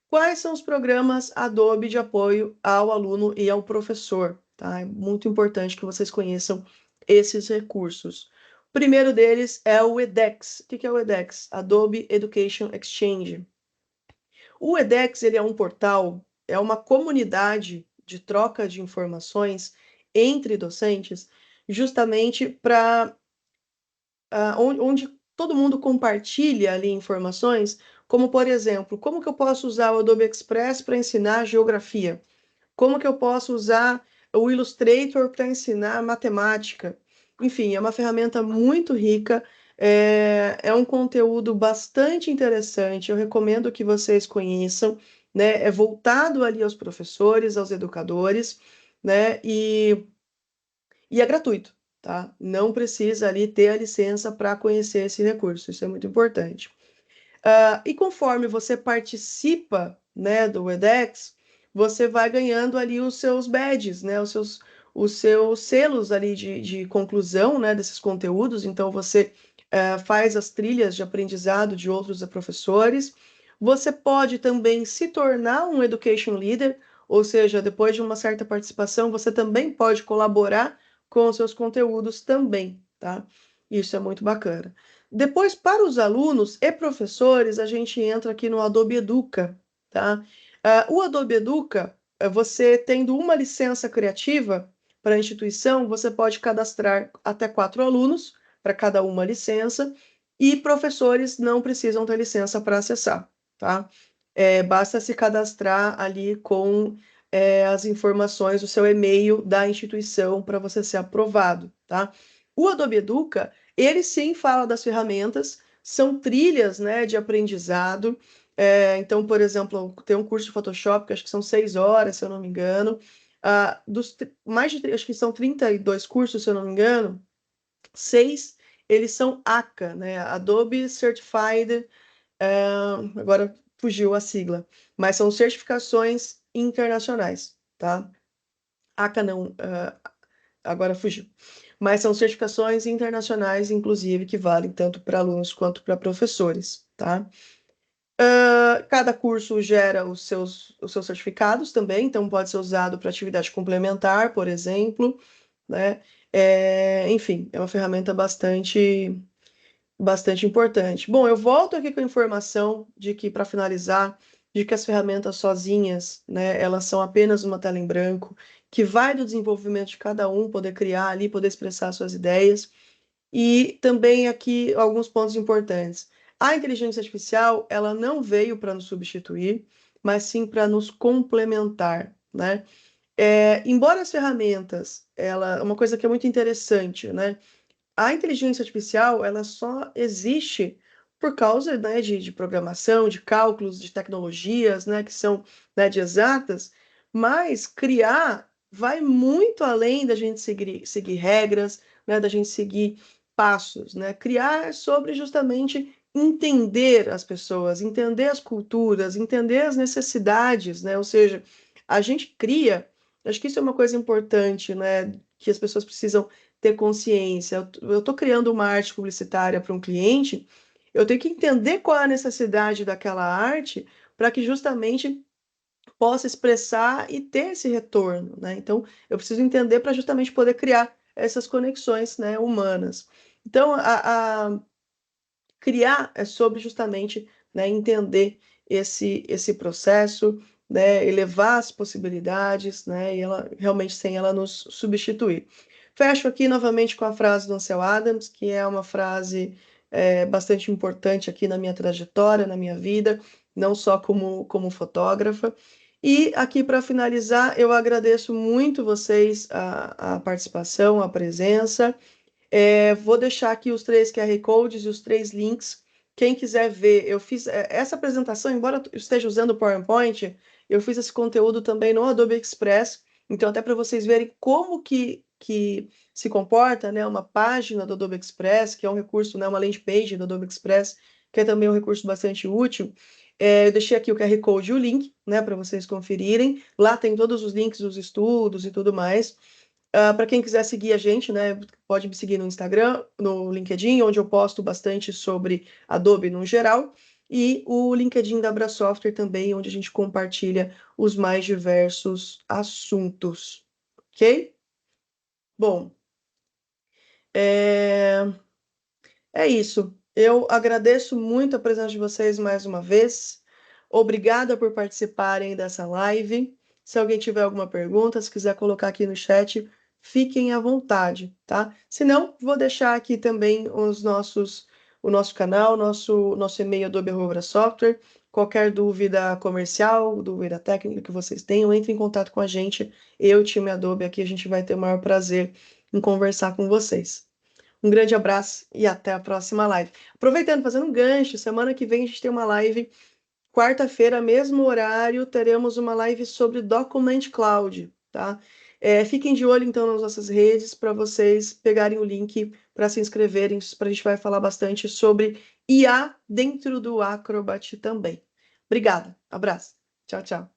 quais são os programas Adobe de apoio ao aluno e ao professor? Tá? É muito importante que vocês conheçam esses recursos. O primeiro deles é o edX. O que é o edX? Adobe Education Exchange. O edX ele é um portal, é uma comunidade de troca de informações entre docentes, justamente para onde todo mundo compartilha ali informações, como por exemplo, como que eu posso usar o Adobe Express para ensinar geografia? Como que eu posso usar o Illustrator para ensinar matemática? Enfim, é uma ferramenta muito rica, é um conteúdo bastante interessante, eu recomendo que vocês conheçam, né? É voltado ali aos professores, aos educadores, né? E é gratuito, tá? Não precisa ali ter a licença para conhecer esse recurso, isso é muito importante. E conforme você participa, né, do edX, você vai ganhando ali os seus badges, né, os seus selos ali de conclusão, né, desses conteúdos. Então, você faz as trilhas de aprendizado de outros professores. Você pode também se tornar um Education Leader, ou seja, depois de uma certa participação, você também pode colaborar com os seus conteúdos também, tá? Isso é muito bacana. Depois, para os alunos e professores, a gente entra aqui no Adobe Educa, tá? O Adobe Educa, você tendo uma licença criativa para a instituição, você pode cadastrar até 4 alunos para cada uma licença, e professores não precisam ter licença para acessar, tá? Basta se cadastrar ali com as informações do seu e-mail da instituição para você ser aprovado, tá? O Adobe Educa, ele sim fala das ferramentas, são trilhas, né, de aprendizado. Então, por exemplo, tem um curso de Photoshop que acho que são 6 horas, se eu não me engano. Acho que são 32 cursos, se eu não me engano, 6 eles são ACA, né, Adobe Certified, agora fugiu a sigla, mas são certificações internacionais, tá? ACA não, agora fugiu. Mas são certificações internacionais, inclusive, que valem tanto para alunos quanto para professores, tá? Cada curso gera os seus certificados também, então pode ser usado para atividade complementar, por exemplo, né? Enfim, é uma ferramenta bastante importante. Bom, eu volto aqui com a informação de que, para finalizar, de que as ferramentas sozinhas, né, elas são apenas uma tela em branco, que vai do desenvolvimento de cada um, poder criar ali, poder expressar suas ideias. E também aqui alguns pontos importantes. A inteligência artificial, ela não veio para nos substituir, mas sim para nos complementar, né? Embora as ferramentas, uma coisa que é muito interessante, né? A inteligência artificial, ela só existe por causa, né, de programação, de cálculos, de tecnologias, né, que são, né, de exatas, mas criar vai muito além da gente seguir regras, né, da gente seguir passos, né? Criar é sobre justamente entender as pessoas, entender as culturas, entender as necessidades, né? Ou seja, a gente cria, acho que isso é uma coisa importante, né, que as pessoas precisam ter consciência. Eu estou criando uma arte publicitária para um cliente, eu tenho que entender qual é a necessidade daquela arte para que justamente possa expressar e ter esse retorno, né? Então, eu preciso entender para justamente poder criar essas conexões, né, humanas. Então, criar é sobre justamente, né, entender esse processo, né, elevar as possibilidades, né, e ela realmente sem ela nos substituir. Fecho aqui novamente com a frase do Ansel Adams, que é uma frase bastante importante aqui na minha trajetória, na minha vida, não só como fotógrafa. E aqui para finalizar, eu agradeço muito vocês a participação, a presença. Vou deixar aqui os 3 QR Codes e os 3 links. Quem quiser ver, eu fiz essa apresentação, embora eu esteja usando o PowerPoint, eu fiz esse conteúdo também no Adobe Express, então até para vocês verem como que se comporta, né, uma página do Adobe Express, que é um recurso, né, uma landing page do Adobe Express, que é também um recurso bastante útil. Eu deixei aqui o QR Code e o link, né, para vocês conferirem. Lá tem todos os links dos estudos e tudo mais. Para quem quiser seguir a gente, né, pode me seguir no Instagram, no LinkedIn, onde eu posto bastante sobre Adobe no geral, e o LinkedIn da Abra Software também, onde a gente compartilha os mais diversos assuntos, ok? Bom, é isso. Eu agradeço muito a presença de vocês mais uma vez. Obrigada por participarem dessa live. Se alguém tiver alguma pergunta, se quiser colocar aqui no chat, fiquem à vontade, tá? Se não, vou deixar aqui também o nosso canal, nosso e-mail Adobe Arroba Software. Qualquer dúvida comercial, dúvida técnica que vocês tenham, entre em contato com a gente. Eu, time Adobe, aqui a gente vai ter o maior prazer em conversar com vocês. Um grande abraço e até a próxima live. Aproveitando, fazendo um gancho, semana que vem a gente tem uma live, quarta-feira, mesmo horário, teremos uma live sobre Document Cloud, tá? Fiquem de olho, então, nas nossas redes para vocês pegarem o link para se inscreverem, para a gente vai falar bastante sobre IA dentro do Acrobat também. Obrigada, abraço, tchau, tchau.